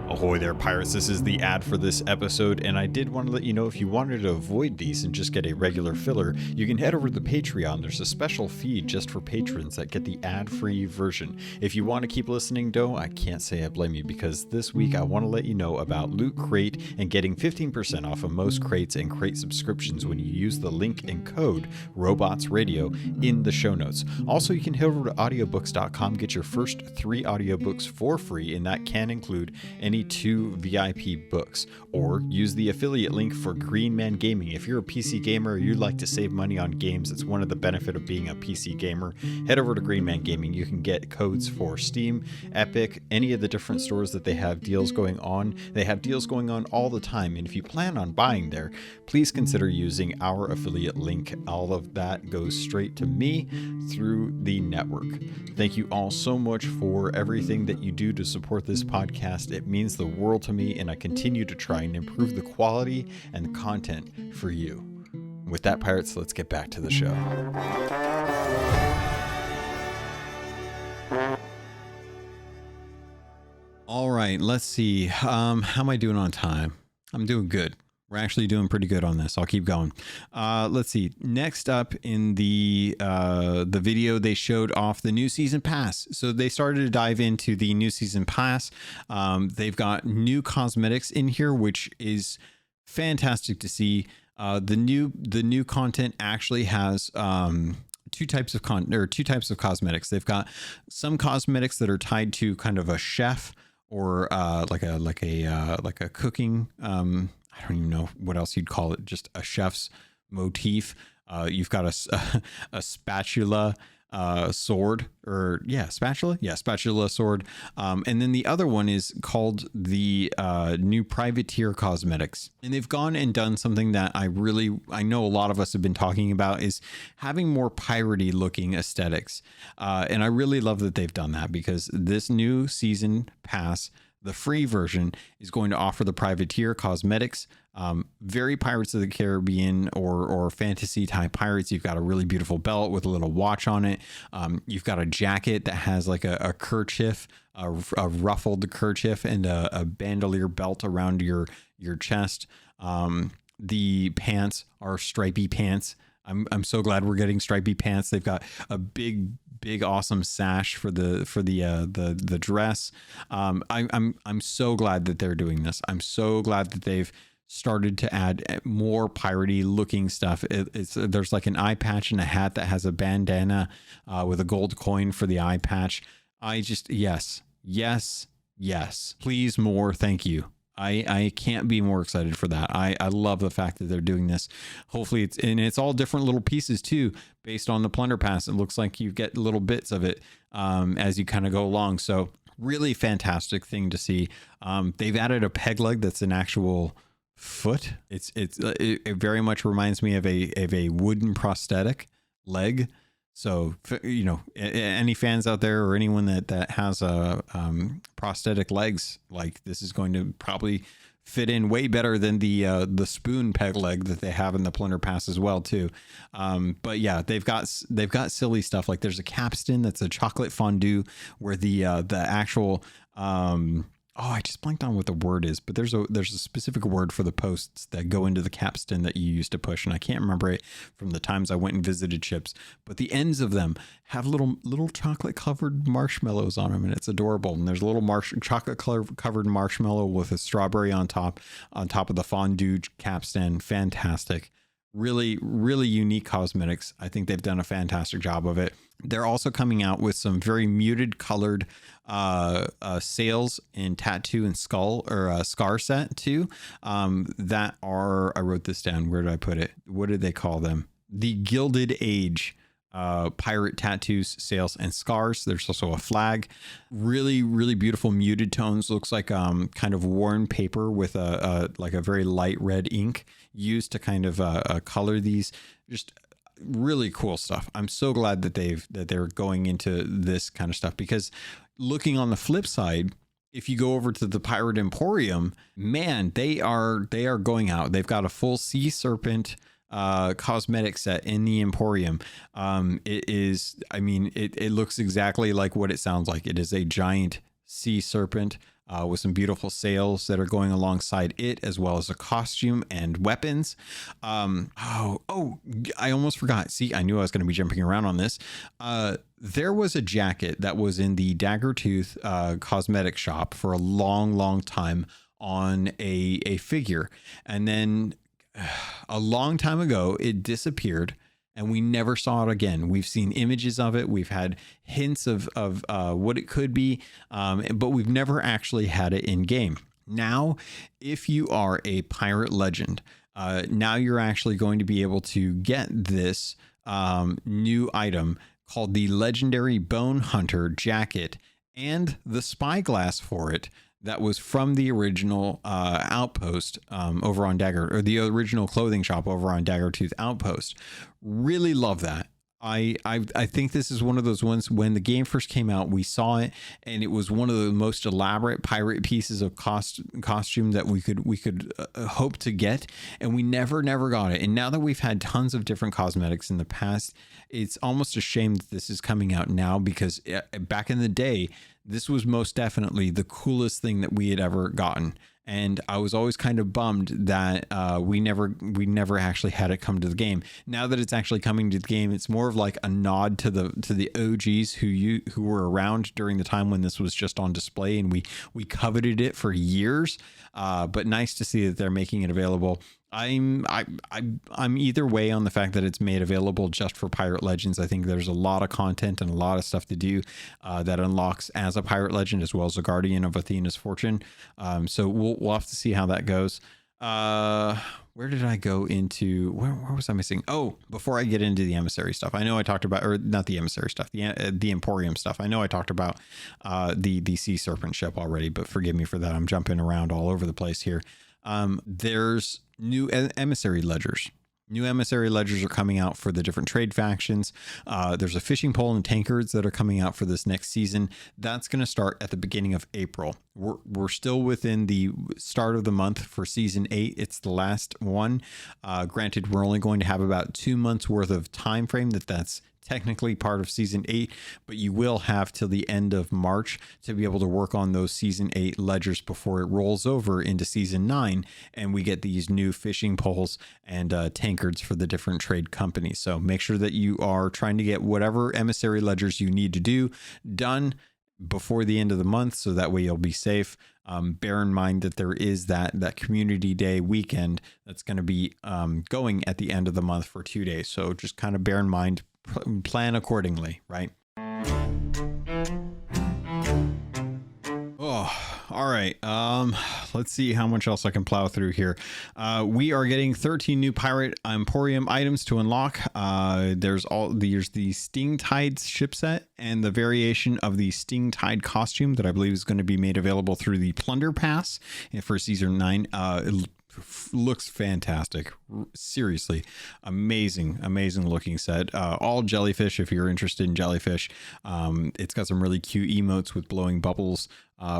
Ahoy there, pirates. This is the ad for this episode, and I did want to let you know, if you wanted to avoid these and just get a regular filler, you can head over to the Patreon. There's a special feed just for patrons that get the ad-free version. If you want to keep listening, though, I can't say I blame you, because this week I want to let you know about Loot Crate and getting 15% off of most crates and crate subscriptions when you use the link and code RobotsRadio in the show notes. Also, you can head over to audiobooks.com, get your first 3 audiobooks for free, and that can include any me 2 VIP books, or use the affiliate link for Green Man Gaming. If you're a PC gamer or you'd like to save money on games, it's one of the benefits of being a PC gamer. Head over to Green Man Gaming. You can get codes for Steam, Epic, any of the different stores that they have deals going on. They have deals going on all the time, and if you plan on buying there, please consider using our affiliate link. All of that goes straight to me through the network. Thank you all so much for everything that you do to support this podcast. It means the world to me, and I continue to try and improve the quality and the content for you. With that, pirates, let's get back to the show. All right, let's see. How am I doing on time? I'm doing good. We're actually doing pretty good on this. I'll keep going. Let's see. Next up in the video, they showed off the new season pass. So they started to dive into the new season pass. They've got new cosmetics in here, which is fantastic to see. The new content actually has two types of cosmetics. They've got some cosmetics that are tied to kind of a chef or like a cooking. I don't even know what else you'd call it. Just a chef's motif. You've got a spatula sword, or spatula sword. And then the other one is called the new privateer cosmetics. And they've gone and done something that I know a lot of us have been talking about, is having more piratey looking aesthetics. And I really love that they've done that, because this new season pass, the free version, is going to offer the privateer cosmetics. Very Pirates of the Caribbean or fantasy type pirates. You've got a really beautiful belt with a little watch on it. You've got a jacket that has like a kerchief, a ruffled kerchief, and a bandolier belt around your chest. The pants are stripy pants. I'm so glad we're getting stripy pants. They've got a big awesome sash for the dress. I'm so glad that they're doing this. I'm so glad that they've started to add more piratey looking stuff. There's like an eye patch and a hat that has a bandana with a gold coin for the eye patch. Yes, please more. Thank you. I can't be more excited for that. I love the fact that they're doing this. Hopefully it's all different little pieces too, based on the plunder pass. It looks like you get little bits of it as you kind of go along. So really fantastic thing to see. They've added a peg leg that's an actual foot. It very much reminds me of a wooden prosthetic leg. So, you know, any fans out there or anyone that has prosthetic legs, like, this is going to probably fit in way better than the spoon peg leg that they have in the plunder pass as well too. But yeah, they've got silly stuff. Like, there's a capstan that's a chocolate fondue, where the actual I just blanked on what the word is, but there's a specific word for the posts that go into the capstan that you used to push, and I can't remember it from the times I went and visited ships. But the ends of them have little chocolate covered marshmallows on them, and it's adorable. And there's a little chocolate covered marshmallow with a strawberry on top of the fondue capstan. Fantastic. Really, really unique cosmetics. I think they've done a fantastic job of it. They're also coming out with some very muted colored sails in tattoo and skull or scar set too. That are, I wrote this down. Where did I put it? What did they call them? The Gilded Age pirate tattoos, sails, and scars. There's also a flag. Really, really beautiful muted tones. Looks like kind of worn paper with a very light red ink used to kind of color these. Just really cool stuff. I'm so glad that they're going into this kind of stuff, because looking on the flip side, if you go over to the Pirate Emporium, man, they are going out. They've got a full sea serpent cosmetic set in the Emporium. It looks exactly like what it sounds like. It is a giant sea serpent with some beautiful sails that are going alongside it, as well as a costume and weapons. I almost forgot. See, I knew I was going to be jumping around on this. There was a jacket that was in the Daggertooth cosmetic shop for a long time on a figure, and then a long time ago it disappeared, and we never saw it again. We've seen images of it. We've had hints of what it could be, but we've never actually had it in game. Now, if you are a pirate legend, now you're actually going to be able to get this new item called the Legendary Bone Hunter jacket and the spyglass for it that was from the original outpost over on Dagger, or the original clothing shop over on Daggertooth Outpost. Really love that. I think this is one of those ones, when the game first came out, we saw it, and it was one of the most elaborate pirate pieces of costume that we could hope to get, and we never got it. And now that we've had tons of different cosmetics in the past, it's almost a shame that this is coming out now, because back in the day, this was most definitely the coolest thing that we had ever gotten. And I was always kind of bummed that we never actually had it come to the game. Now that it's actually coming to the game, it's more of like a nod to the OGs who were around during the time when this was just on display, and we coveted it for years. But nice to see that they're making it available. I'm either way on the fact that it's made available just for Pirate Legends. I think there's a lot of content and a lot of stuff to do that unlocks as a Pirate Legend, as well as a Guardian of Athena's Fortune. So we'll have to see how that goes. Where did I go into? Where was I missing? Oh, before I get into the emissary stuff, I know I talked about, or not the emissary stuff, the Emporium stuff. I know I talked about the Sea Serpent ship already, but forgive me for that. I'm jumping around all over the place here. There's new emissary ledgers. New emissary ledgers are coming out for the different trade factions. There's a fishing pole and tankards that are coming out for this next season. That's going to start at the beginning of April. We're still within the start of the month for season 8. It's the last one. Granted, we're only going to have about 2 months worth of time frame that's technically part of season 8, but you will have till the end of March to be able to work on those season 8 ledgers before it rolls over into season 9, and we get these new fishing poles and tankards for the different trade companies. So make sure that you are trying to get whatever emissary ledgers you need to do done before the end of the month, so that way you'll be safe. Bear in mind that there is that community day weekend that's going to be going at the end of the month for 2 days. So just kind of bear in mind, plan accordingly, right? Oh, all right. Let's see how much else I can plow through here. We are getting 13 new Pirate Emporium items to unlock. There's the Sting Tide ship set and the variation of the Sting Tide costume that I believe is going to be made available through the Plunder Pass for season 9. It looks fantastic. Seriously, amazing looking set. All jellyfish, if you're interested in jellyfish. It's got some really cute emotes with blowing bubbles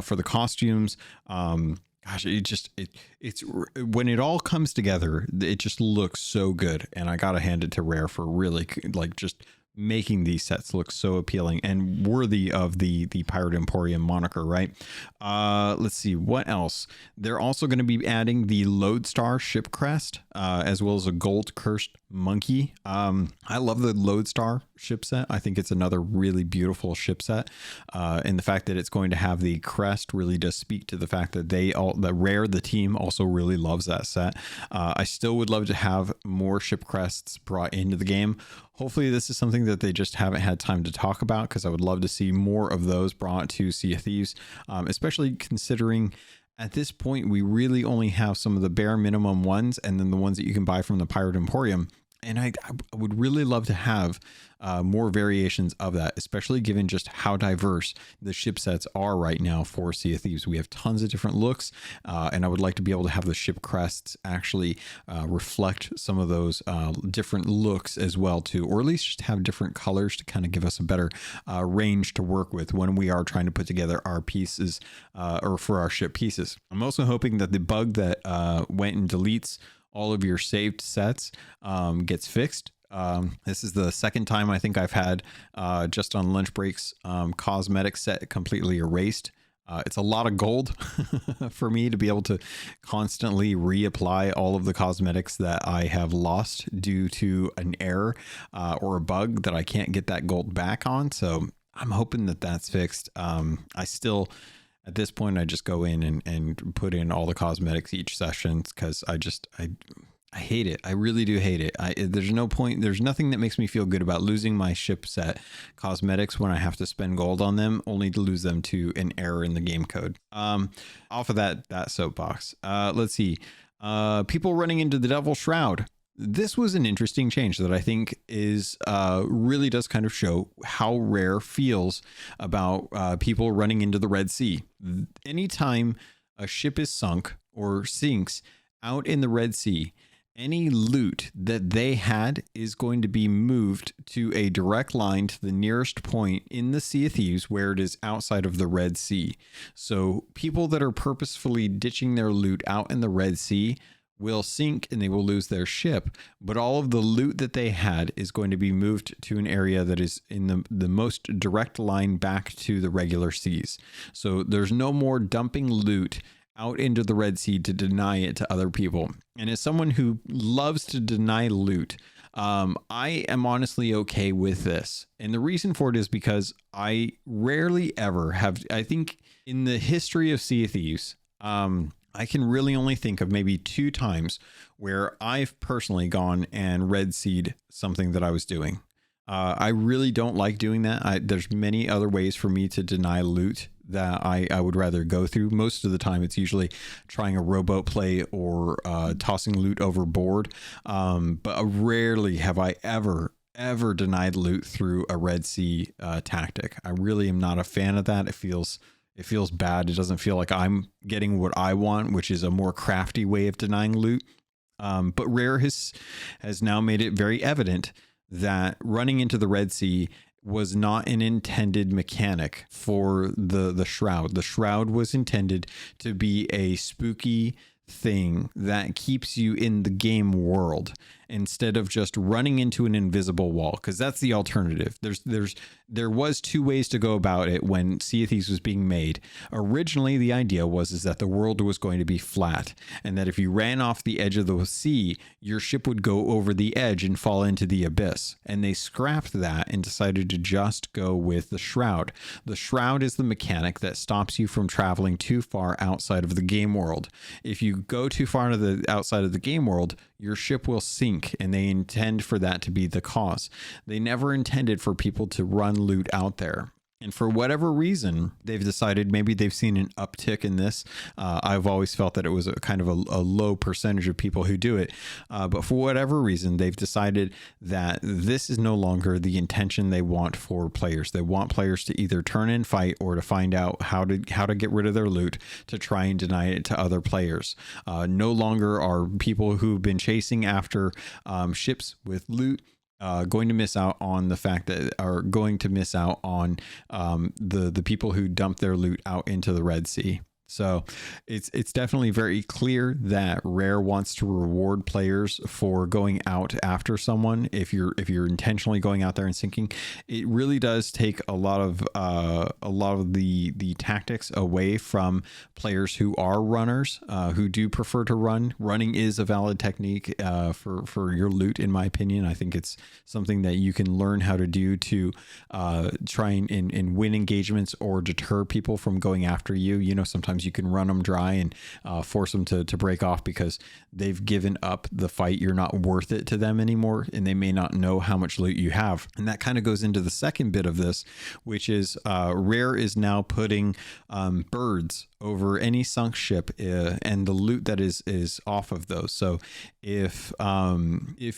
for the costumes. Gosh, it's when it all comes together, it just looks so good. And I gotta hand it to Rare for really just making these sets look so appealing and worthy of the Pirate Emporium moniker, right? Let's see what else. They're also going to be adding the Lodestar ship crest, as well as a gold cursed monkey. I love the Lodestar ship set. I think it's another really beautiful ship set, and the fact that it's going to have the crest really does speak to the fact that Rare, the team, also really loves that set. I still would love to have more ship crests brought into the game. Hopefully this is something that they just haven't had time to talk about, because I would love to see more of those brought to Sea of Thieves, especially considering at this point we really only have some of the bare minimum ones, and then the ones that you can buy from the Pirate Emporium. And I would really love to have more variations of that, especially given just how diverse the ship sets are right now for Sea of Thieves. We have tons of different looks, and I would like to be able to have the ship crests actually reflect some of those different looks as well too, or at least just have different colors to kind of give us a better range to work with when we are trying to put together our pieces or for our ship pieces. I'm also hoping that the bug that went and deletes all of your saved sets gets fixed. This is the second time I think I've had just on lunch breaks cosmetic set completely erased. It's a lot of gold for me to be able to constantly reapply all of the cosmetics that I have lost due to an error or a bug that I can't get that gold back on. So I'm hoping that that's fixed. I still, at this point, I just go in and put in all the cosmetics each session, because I I hate it. I really do hate it. There's no point. There's nothing that makes me feel good about losing my ship set cosmetics when I have to spend gold on them, only to lose them to an error in the game code. Off of that soapbox. Let's see. People running into the Devil's Shroud. This was an interesting change that I think is really does kind of show how Rare feels about people running into the Red Sea. Anytime a ship is sunk or sinks out in the Red Sea, any loot that they had is going to be moved to a direct line to the nearest point in the Sea of Thieves where it is outside of the Red Sea. So people that are purposefully ditching their loot out in the Red Sea will sink and they will lose their ship, but all of the loot that they had is going to be moved to an area that is in the most direct line back to the regular seas. So there's no more dumping loot out into the Red Sea to deny it to other people. And as someone who loves to deny loot, I am honestly okay with this. And the reason for it is because I rarely ever have, I think in the history of Sea of Thieves, I can really only think of maybe 2 times where I've personally gone and red seed something that I was doing. I really don't like doing that. There's many other ways for me to deny loot that I would rather go through. Most of the time it's usually trying a rowboat play or tossing loot overboard. But rarely have I ever denied loot through a Red Sea tactic. I really am not a fan of that. It feels bad. It doesn't feel like I'm getting what I want, which is a more crafty way of denying loot. But Rare has now made it very evident that running into the Red Sea was not an intended mechanic for the Shroud. The Shroud was intended to be a spooky thing that keeps you in the game world instead of just running into an invisible wall, because that's the alternative. There was 2 ways to go about it when Sea of Thieves was being made. Originally, the idea was that the world was going to be flat, and that if you ran off the edge of the sea, your ship would go over the edge and fall into the abyss. And they scrapped that and decided to just go with the Shroud. The Shroud is the mechanic that stops you from traveling too far outside of the game world. If you go too far into the outside of the game world, your ship will sink, and they intend for that to be the cause. They never intended for people to run loot out there. And for whatever reason, they've decided, maybe they've seen an uptick in this. I've always felt that it was a kind of a low percentage of people who do it. But for whatever reason, they've decided that this is no longer the intention they want for players. They want players to either turn in fight or to find out how to get rid of their loot to try and deny it to other players. No longer are people who've been chasing after ships with loot going to miss out on the fact that are going to miss out on the people who dump their loot out into the Red Sea. So it's definitely very clear that Rare wants to reward players for going out after someone. If you're intentionally going out there and sinking, it really does take a lot of the tactics away from players who are runners, who do prefer to run. Running is a valid technique for your loot, in my opinion. I think it's something that you can learn how to do to try and win engagements or deter people from going after you. You know, sometimes you can run them dry and force them to break off because they've given up the fight. You're not worth it to them anymore, and they may not know how much loot you have. And that kind of goes into the second bit of this, which is Rare is now putting birds over any sunk ship and the loot that is off of those. So if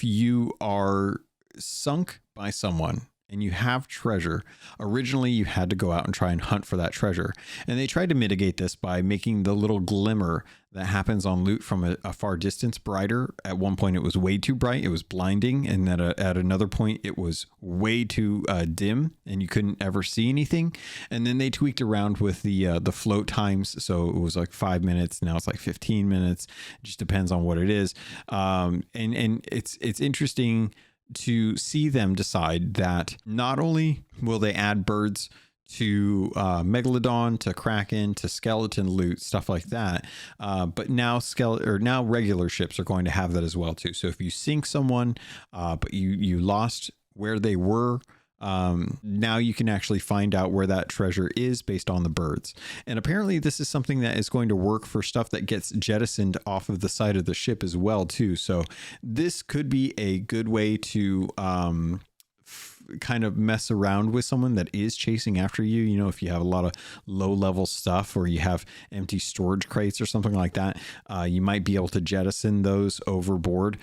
you are sunk by someone and you have treasure, originally you had to go out and try and hunt for that treasure. And they tried to mitigate this by making the little glimmer that happens on loot from a far distance brighter. At one point it was way too bright, it was blinding, and at another point it was way too dim and you couldn't ever see anything. And then they tweaked around with the float times, so it was like 5 minutes, now it's like 15 minutes. It just depends on what it is. And it's interesting to see them decide that not only will they add birds to Megalodon, to Kraken, to skeleton loot, stuff like that, but now regular ships are going to have that as well too. So if you sink someone, but you lost where they were, now you can actually find out where that treasure is based on the birds. And apparently this is something that is going to work for stuff that gets jettisoned off of the side of the ship as well too. So this could be a good way to kind of mess around with someone that is chasing after you. You know, if you have a lot of low level stuff or you have empty storage crates or something like that, you might be able to jettison those overboard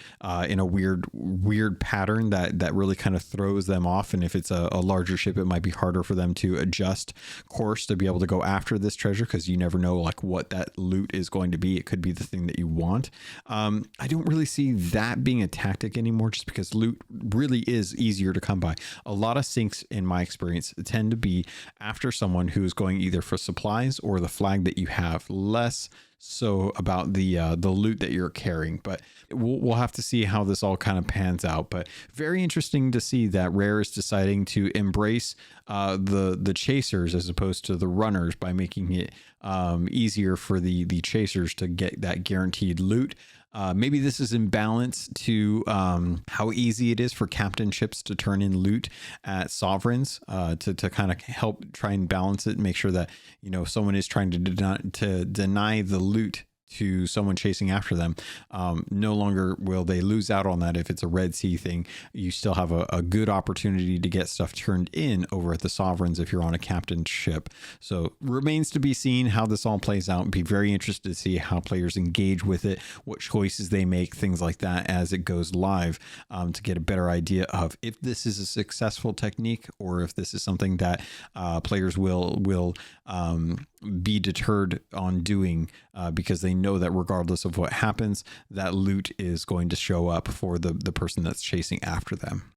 in a weird pattern that really kind of throws them off. And if it's a larger ship, it might be harder for them to adjust course to be able to go after this treasure, because you never know like what that loot is going to be. It could be the thing that you want. I don't really see that being a tactic anymore, just because loot really is easier to come by. A lot of sinks, in my experience, tend to be after someone who is going either for supplies or the flag that you have, less so about the loot that you're carrying. But we'll have to see how this all kind of pans out. But very interesting to see that Rare is deciding to embrace the chasers as opposed to the runners by making it easier for the chasers to get that guaranteed loot. Maybe this is in balance to how easy it is for captain ships to turn in loot at sovereigns, to kind of help try and balance it and make sure that, you know, if someone is trying to deny the loot to someone chasing after them, no longer will they lose out on that. If it's a Red Sea thing, you still have a good opportunity to get stuff turned in over at the sovereigns if you're on a captain ship. So remains to be seen how this all plays out. Be very interested to see how players engage with it, what choices they make, things like that as it goes live, to get a better idea of if this is a successful technique or if this is something that players will be deterred on doing, because they know that regardless of what happens, that loot is going to show up for the person that's chasing after them.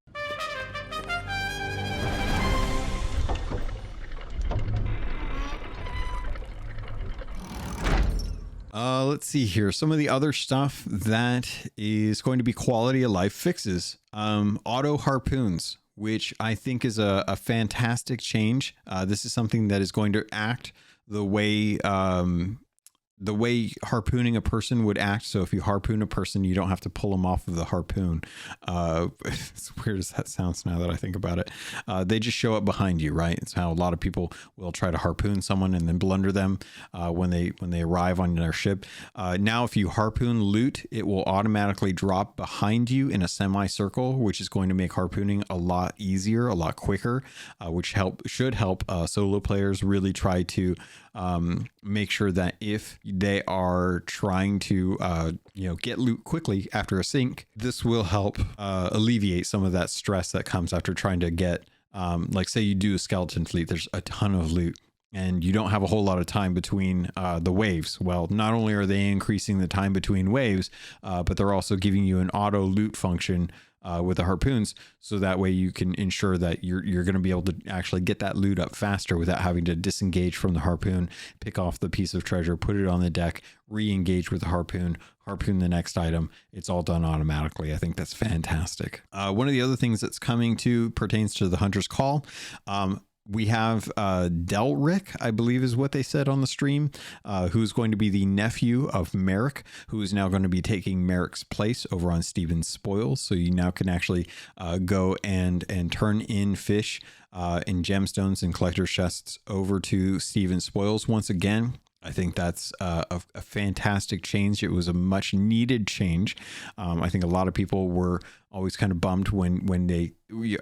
Let's see here. Some of the other stuff that is going to be quality of life fixes. Auto harpoons, which I think is a fantastic change. This is something that is going to act the way harpooning a person would act. So if you harpoon a person, you don't have to pull them off of the harpoon. As weird as that sounds now that I think about it, they just show up behind you, right? It's how a lot of people will try to harpoon someone and then blunder them when they arrive on their ship. Now, if you harpoon loot, it will automatically drop behind you in a semicircle, which is going to make harpooning a lot easier, a lot quicker, which should help solo players really try to make sure that if they are trying to get loot quickly after a sink, this will help alleviate some of that stress that comes after trying to get like, say you do a skeleton fleet, there's a ton of loot and you don't have a whole lot of time between the waves. Well, not only are they increasing the time between waves, but they're also giving you an auto loot function with the harpoons, so that way you can ensure that you're going to be able to actually get that loot up faster without having to disengage from the harpoon, pick off the piece of treasure, put it on the deck, re-engage with the harpoon the next item. It's all done automatically. I think that's fantastic. One of the other things that's coming to pertains to the Hunter's Call. We have Delric, I believe is what they said on the stream, who's going to be the nephew of Merrick, who is now going to be taking Merrick's place over on Steven's Spoils. So you now can actually go and turn in fish and gemstones and collector's chests over to Steven's Spoils once again. I think that's a fantastic change. It was a much needed change. I think a lot of people were always kind of bummed when they,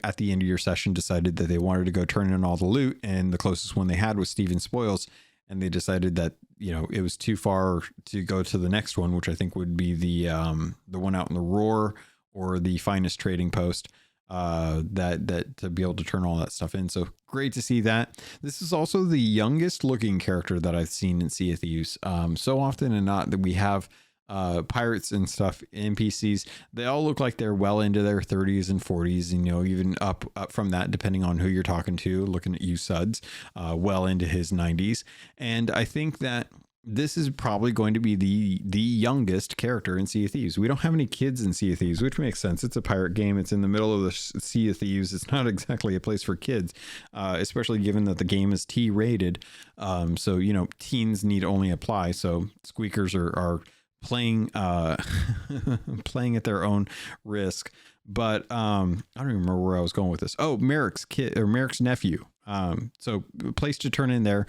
at the end of your session, decided that they wanted to go turn in all the loot, and the closest one they had was Steven's Spoils, and they decided that, you know, it was too far to go to the next one, which I think would be the one out in the Roar or the Finest Trading Post. That to be able to turn all that stuff in. So great to see that. This is also the youngest looking character that I've seen in Sea of Thieves. So often and not that we have pirates and stuff, NPCs, they all look like they're well into their 30s and 40s, and, you know, even up from that, depending on who you're talking to. Looking at you, Suds, well into his 90s. And I think that this is probably going to be the youngest character in Sea of Thieves. We don't have any kids in Sea of Thieves, which makes sense. It's a pirate game. It's in the middle of the Sea of Thieves. It's not exactly a place for kids, especially given that the game is T-rated. So, you know, teens need only apply. So squeakers are playing playing at their own risk. But I don't even remember where I was going with this. Oh, Merrick's kid or Merrick's nephew. So place to turn in there.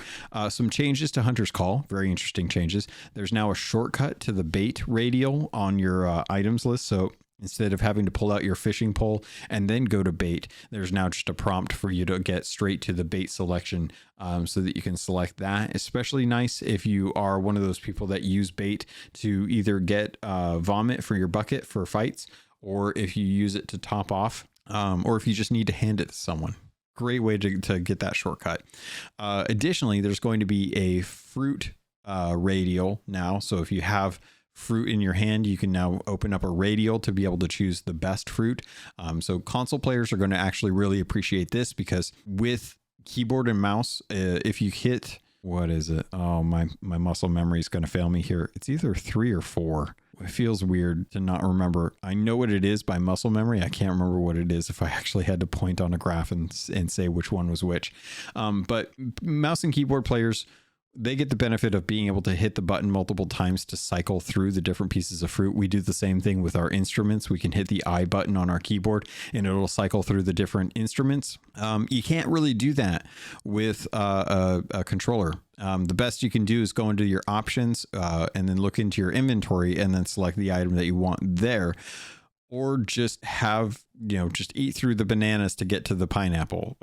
Some changes to Hunter's Call, very interesting changes. There's now a shortcut to the bait radial on your items list. So instead of having to pull out your fishing pole and then go to bait, there's now just a prompt for you to get straight to the bait selection, so that you can select that. Especially nice if you are one of those people that use bait to either get vomit for your bucket for fights, or if you use it to top off, or if you just need to hand it to someone. Great way to get that shortcut. Additionally, there's going to be a fruit radial now. So if you have fruit in your hand, you can now open up a radial to be able to choose the best fruit. So console players are going to actually really appreciate this, because with keyboard and mouse, if you hit, what is it? Oh, my muscle memory is going to fail me here. It's either 3 or 4. It feels weird to not remember. I know what it is by muscle memory. I can't remember what it is if I actually had to point on a graph and say which one was which. But mouse and keyboard players, they get the benefit of being able to hit the button multiple times to cycle through the different pieces of fruit. We do the same thing with our instruments. We can hit the I button on our keyboard and it'll cycle through the different instruments. You can't really do that with a controller. The best you can do is go into your options and then look into your inventory and then select the item that you want there. Or just have, just eat through the bananas to get to the pineapple.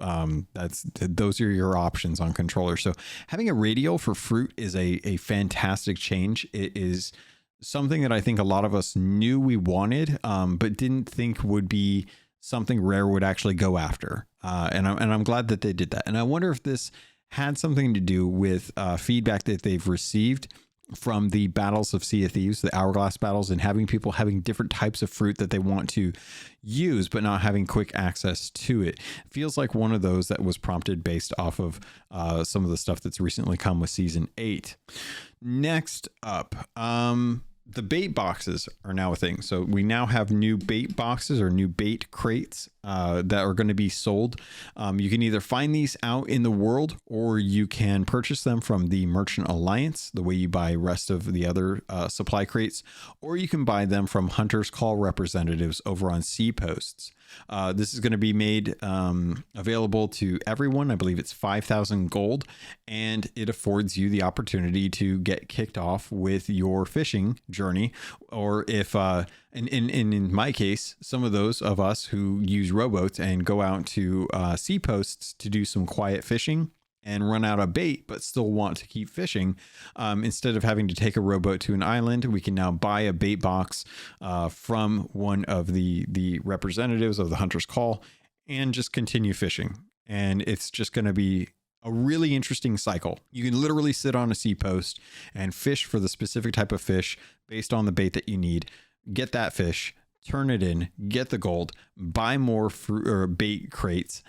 Those are your options on controller. So having a radial for fruit is a fantastic change. It is something that I think a lot of us knew we wanted, but didn't think would be something Rare would actually go after. And I'm glad that they did that. And I wonder if this had something to do with feedback that they've received from the battles of Sea of Thieves, the Hourglass battles, and having people having different types of fruit that they want to use, but not having quick access to it. Feels like one of those that was prompted based off of some of the stuff that's recently come with Season 8. Next up, the bait boxes are now a thing. So we now have new bait boxes or new bait crates that are going to be sold. You can either find these out in the world, or you can purchase them from the Merchant Alliance, the way you buy rest of the other supply crates, or you can buy them from Hunter's Call representatives over on Sea Posts. This is going to be made available to everyone. I believe it's 5,000 gold, and it affords you the opportunity to get kicked off with your fishing journey. Or if, in my case, some of those of us who use rowboats and go out to Sea Posts to do some quiet fishing and run out of bait, but still want to keep fishing, instead of having to take a rowboat to an island, we can now buy a bait box from one of the representatives of the Hunter's Call and just continue fishing. And it's just going to be a really interesting cycle. You can literally sit on a Sea Post and fish for the specific type of fish based on the bait that you need, get that fish, turn it in, get the gold, buy more fruit or bait crates,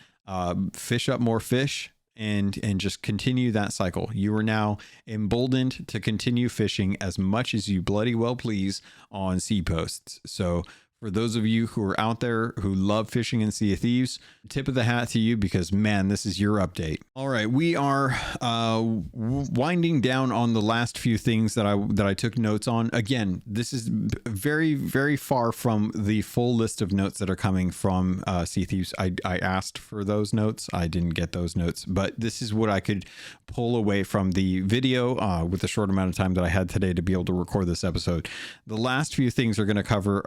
fish up more fish, and just continue that cycle. You are now emboldened to continue fishing as much as you bloody well please on Sea Posts. So for those of you who are out there who love fishing in Sea of Thieves, tip of the hat to you, because man, this is your update. All right, we are winding down on the last few things that I took notes on. Again, this is very, very far from the full list of notes that are coming from Sea Thieves. I asked for those notes. I didn't get those notes, but this is what I could pull away from the video with the short amount of time that I had today to be able to record this episode. The last few things are going to cover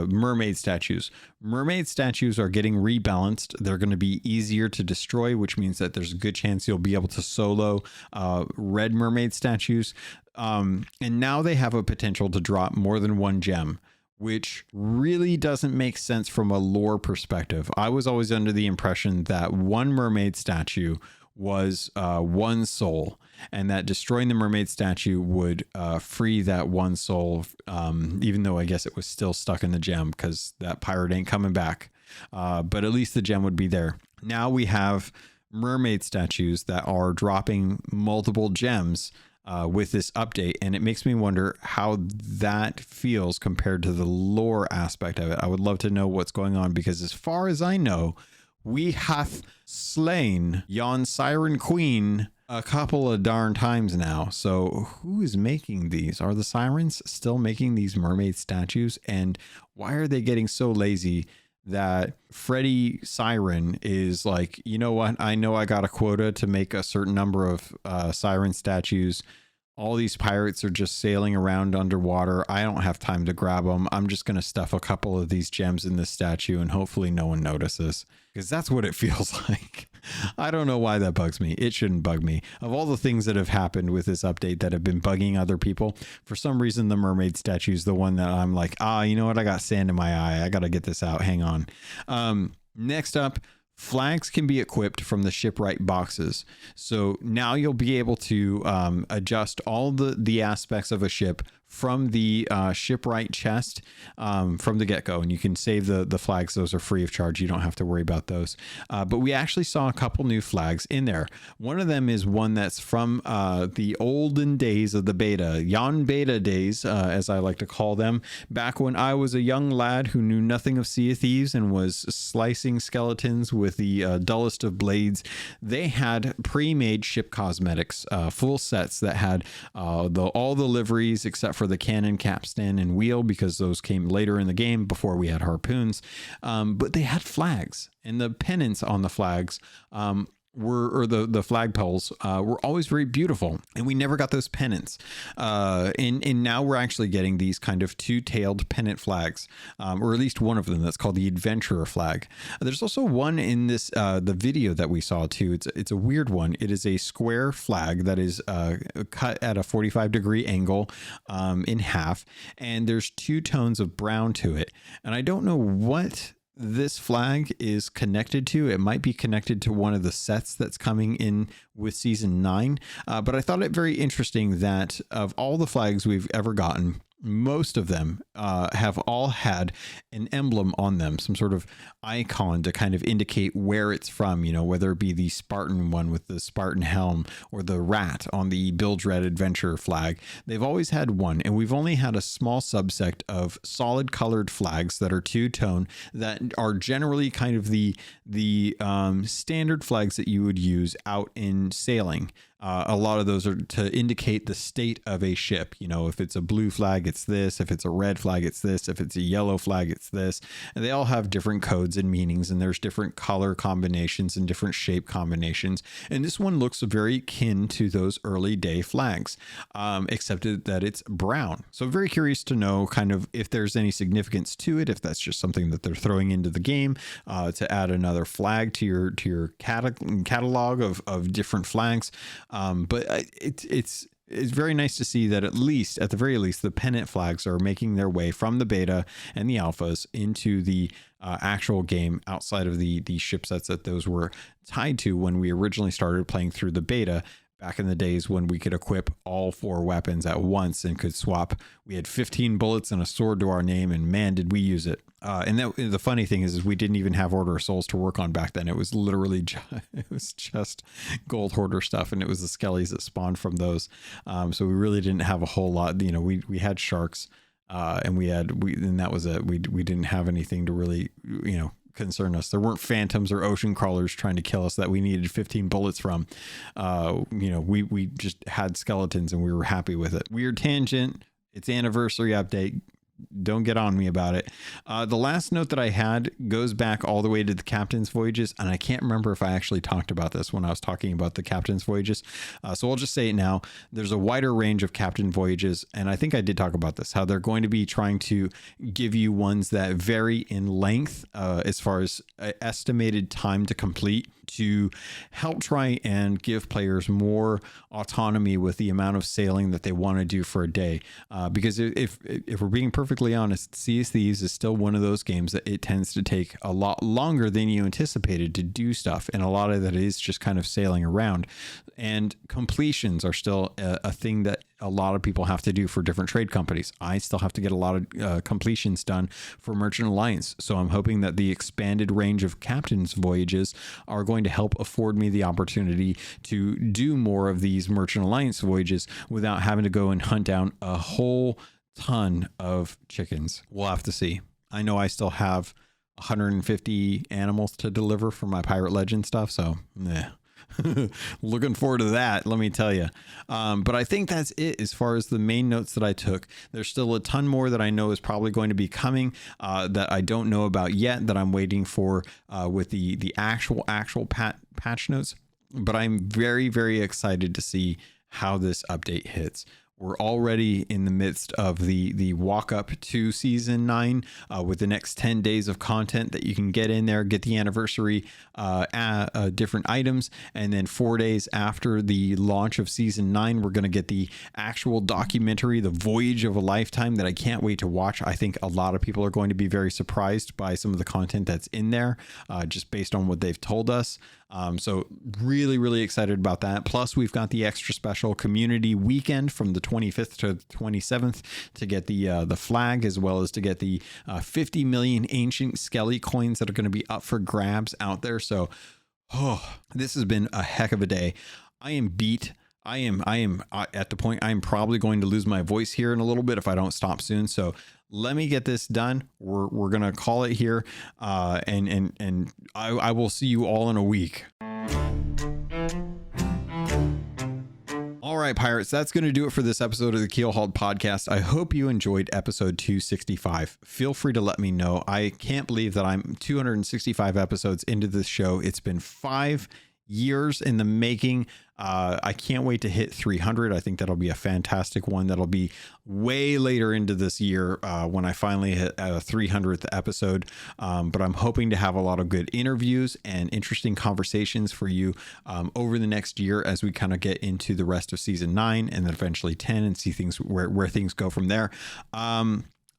mermaid statues. Mermaid statues are getting rebalanced. They're going to be easier to destroy, which means that there's a good chance you'll be able to solo red mermaid statues. And now they have a potential to drop more than one gem, which really doesn't make sense from a lore perspective. I was always under the impression that one mermaid statue was one soul, and that destroying the mermaid statue would free that one soul, even though I guess it was still stuck in the gem because that pirate ain't coming back. But at least the gem would be there. Now we have mermaid statues that are dropping multiple gems with this update, and it makes me wonder how that feels compared to the lore aspect of it. I would love to know what's going on, because as far as I know, we hath slain yon siren queen a couple of darn times now. So who is making these? Are the Sirens still making these mermaid statues? And why are they getting so lazy that Freddy Siren is like, you know what? I know I got a quota to make a certain number of Siren statues. All these pirates are just sailing around underwater. I don't have time to grab them. I'm just going to stuff a couple of these gems in this statue and hopefully no one notices, because that's what it feels like. I don't know why that bugs me. It shouldn't bug me. Of all the things that have happened with this update that have been bugging other people, for some reason, the mermaid statue is the one that I'm like, you know what? I got sand in my eye. I got to get this out. Hang on. Next up, flags can be equipped from the shipwright boxes. So now you'll be able to adjust all the aspects of a ship from the shipwright chest from the get-go, and you can save the flags. Those are free of charge. You don't have to worry about those. But we actually saw a couple new flags in there. One of them is one that's from the olden days of the beta, Yon Beta days, as I like to call them, back when I was a young lad who knew nothing of Sea of Thieves and was slicing skeletons with the dullest of blades. They had pre-made ship cosmetics, full sets that had all the liveries except for the cannon, capstan, and wheel, because those came later in the game before we had harpoons. But they had flags, and the pennants on the flags the flagpoles were always very beautiful, and we never got those pennants. And now we're actually getting these kind of two-tailed pennant flags, or at least one of them that's called the Adventurer flag. There's also one in this the video that we saw too. It's a weird one. It is a square flag that is cut at a 45-degree angle in half, and there's two tones of brown to it. And I don't know what this flag is connected to. It might be connected to one of the sets that's coming in with season 9. But I thought it very interesting that of all the flags we've ever gotten, most of them have all had an emblem on them, some sort of icon to kind of indicate where it's from, you know, whether it be the Spartan one with the Spartan helm or the rat on the Bilge Red Adventure flag. They've always had one, and we've only had a small subsect of solid colored flags that are two-tone that are generally kind of the standard flags that you would use out in sailing. A lot of those are to indicate the state of a ship. You know, if it's a blue flag, it's this. If it's a red flag, it's this. If it's a yellow flag, it's this. And they all have different codes and meanings, and there's different color combinations and different shape combinations. And this one looks very kin to those early day flags, except that it's brown. So I'm very curious to know kind of if there's any significance to it, if that's just something that they're throwing into the game to add another flag to your catalog of different flags. But it's very nice to see that at the very least, the pennant flags are making their way from the beta and the alphas into the actual game outside of the ship sets that those were tied to when we originally started playing through the beta. Back in the days when we could equip all 4 weapons at once and could swap. We had 15 bullets and a sword to our name, and man, did we use it. And the funny thing is we didn't even have Order of Souls to work on back then. It was literally just gold hoarder stuff, and it was the skellies that spawned from those. So we really didn't have a whole lot. You know, we had sharks, and that was it. We didn't have anything to really, you know, concern us. There weren't phantoms or ocean crawlers trying to kill us that we needed 15 bullets from. You know, we just had skeletons and we were happy with it. Weird tangent. It's anniversary update. Don't get on me about it. The last note that I had goes back all the way to the Captain's Voyages, and I can't remember if I actually talked about this when I was talking about the Captain's Voyages. So I'll just say it now. There's a wider range of Captain Voyages, and I think I did talk about this, how they're going to be trying to give you ones that vary in length as far as estimated time to complete, to help try and give players more autonomy with the amount of sailing that they want to do for a day. Because if we're being perfectly honest, Sea of Thieves is still one of those games that it tends to take a lot longer than you anticipated to do stuff. And a lot of that is just kind of sailing around. And completions are still a thing that a lot of people have to do for different trade companies. I still have to get a lot of completions done for Merchant Alliance. So I'm hoping that the expanded range of Captain's Voyages are going to help afford me the opportunity to do more of these Merchant Alliance voyages without having to go and hunt down a whole ton of chickens. We'll have to see. I know I still have 150 animals to deliver for my Pirate Legend stuff. So Looking forward to that, let me tell you. But I think that's it as far as the main notes that I took. There's still a ton more that I know is probably going to be coming that I don't know about yet, that I'm waiting for with the actual patch notes. But I'm very, very excited to see how this update hits. We're already in the midst of the walk up to season 9 with the next 10 days of content that you can get in there, get the anniversary different items. And then 4 days after the launch of season 9, we're going to get the actual documentary, The Voyage of a Lifetime, that I can't wait to watch. I think a lot of people are going to be very surprised by some of the content that's in there, just based on what they've told us. So really, really excited about that. Plus, we've got the extra special community weekend from the 25th to 27th to get the flag, as well as to get the 50 million ancient Skelly coins that are going to be up for grabs out there. So, this has been a heck of a day. I am beat. I am at the point I'm probably going to lose my voice here in a little bit if I don't stop soon. So let me get this done. We're going to call it here. And I will see you all in a week. All right, pirates, that's going to do it for this episode of the Keelhauled podcast. I hope you enjoyed episode 265. Feel free to let me know. I can't believe that I'm 265 episodes into this show. It's been 5 years in the making. I can't wait to hit 300. I think that'll be a fantastic one. That'll be way later into this year when I finally hit a 300th episode. But I'm hoping to have a lot of good interviews and interesting conversations for you over the next year as we kind of get into the rest of season 9 and then eventually 10 and see things where things go from there.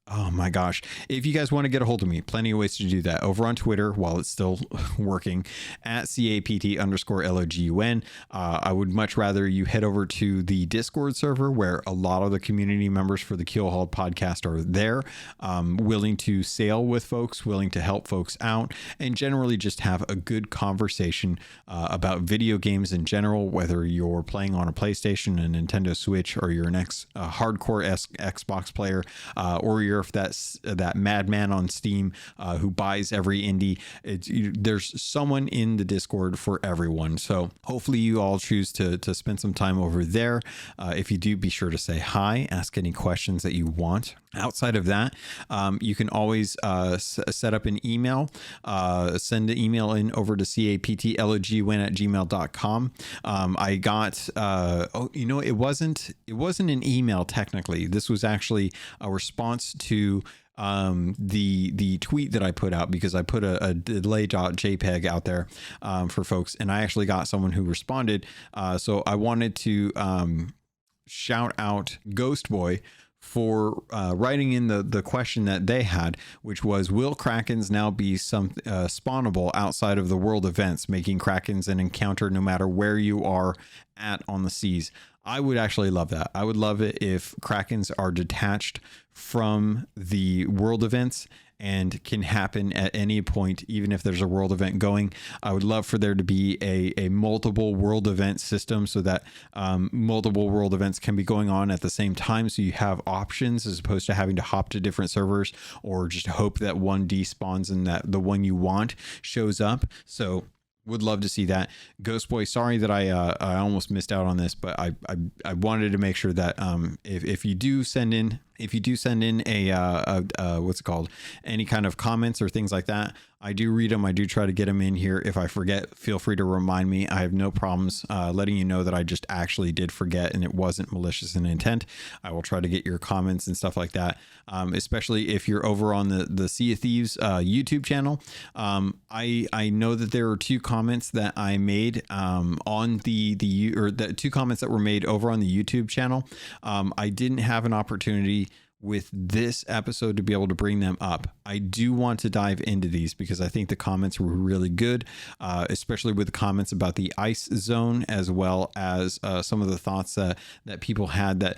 Oh my gosh. If you guys want to get a hold of me, plenty of ways to do that over on Twitter while it's still working at CAPT_LOGUN. I would much rather you head over to the Discord server where a lot of the community members for the Keelhauled podcast are there, willing to sail with folks, willing to help folks out, and generally just have a good conversation about video games in general, whether you're playing on a PlayStation, a Nintendo Switch, or you're an hardcore Xbox player, or you're if that's that madman on Steam who buys every indie. There's someone in the Discord for everyone. So hopefully you all choose to spend some time over there. If you do, be sure to say hi, ask any questions that you want. Outside of that, you can always set up an email, send an email in over to captlogun@gmail.com. I got, it wasn't an email technically. This was actually a response to the tweet that I put out, because I put a delay.jpg out there for folks, and I actually got someone who responded. So I wanted to shout out Ghost Boy for writing in the question that they had, which was, will Krakens now be spawnable outside of the world events, making Krakens an encounter no matter where you are at on the seas? I would actually love that. I would love it if Krakens are detached from the world events and can happen at any point, even if there's a world event going. I would love for there to be a multiple world event system, so that multiple world events can be going on at the same time, so you have options as opposed to having to hop to different servers or just hope that one despawns and that the one you want shows up. So would love to see that. Ghost Boy, sorry that I almost missed out on this, but I wanted to make sure that if you do send in a what's it called, any kind of comments or things like that, I do read them. I do try to get them in here. If I forget, feel free to remind me. I have no problems letting you know that I just actually did forget and it wasn't malicious in intent. I will try to get your comments and stuff like that, especially if you're over on the Sea of Thieves YouTube channel. I know that there are 2 comments that I made on the 2 comments that were made over on the YouTube channel. I didn't have an opportunity with this episode to be able to bring them up. I do want to dive into these because I think the comments were really good, especially with the comments about the ice zone, as well as some of the thoughts that people had that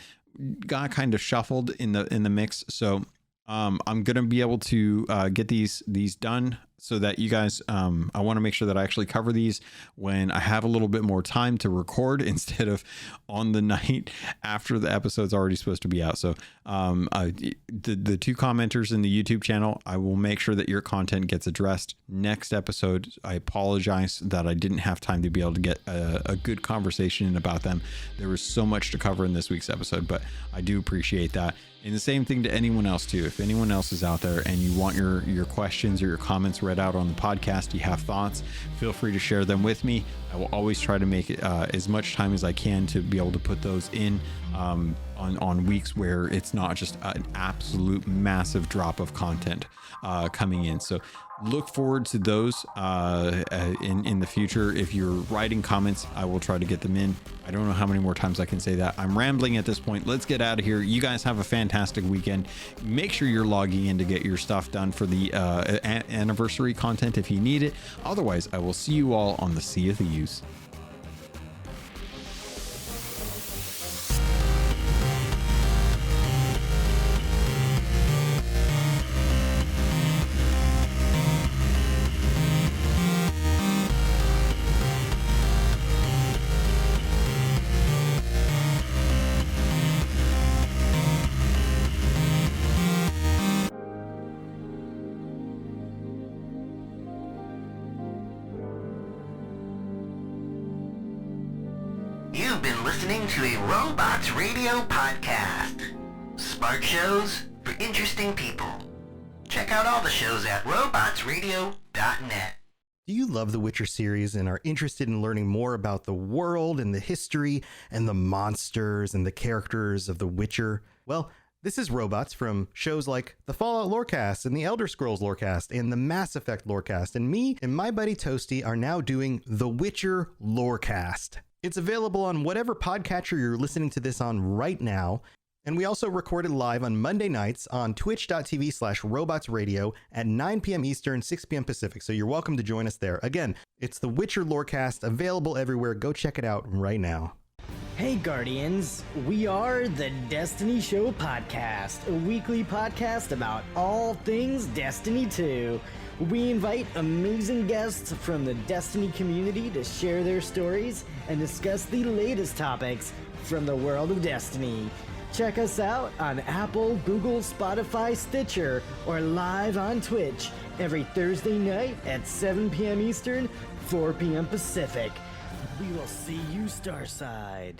got kind of shuffled in the mix. So I'm going to be able to get these done so that you guys, I want to make sure that I actually cover these when I have a little bit more time to record instead of on the night after the episode's already supposed to be out. So the two commenters in the YouTube channel, I will make sure that your content gets addressed next episode. I apologize that I didn't have time to be able to get a good conversation in about them. There was so much to cover in this week's episode, but I do appreciate that. And the same thing to anyone else too. If anyone else is out there and you want your questions or your comments read out on the podcast, you have thoughts, feel free to share them with me. I will always try to make it as much time as I can to be able to put those in on weeks where it's not just an absolute massive drop of content coming in. So look forward to those in the future. If you're writing comments, I will try to get them in. I don't know how many more times I can say that. I'm rambling at this point. Let's get out of here. You guys have a fantastic weekend. Make sure you're logging in to get your stuff done for the anniversary content if you need it. Otherwise, I will see you all on the Sea of Thieves. You've been listening to a Robots Radio podcast. Smart shows for interesting people. Check out all the shows at robotsradio.net. Do you love the Witcher series and are interested in learning more about the world and the history and the monsters and the characters of the Witcher? Well, this is Robots from shows like the Fallout Lorecast and the Elder Scrolls Lorecast and the Mass Effect Lorecast. And me and my buddy Toasty are now doing the Witcher Lorecast. It's available on whatever podcatcher you're listening to this on right now. And we also recorded live on Monday nights on twitch.tv/robotsradio at 9 p.m. Eastern, 6 p.m. Pacific. So you're welcome to join us there. Again, it's the Witcher Lorecast, available everywhere. Go check it out right now. Hey Guardians, we are the Destiny Show Podcast, a weekly podcast about all things Destiny 2. We invite amazing guests from the Destiny community to share their stories and discuss the latest topics from the world of Destiny. Check us out on Apple, Google, Spotify, Stitcher, or live on Twitch every Thursday night at 7 p.m. Eastern, 4 p.m. Pacific. We will see you Starside.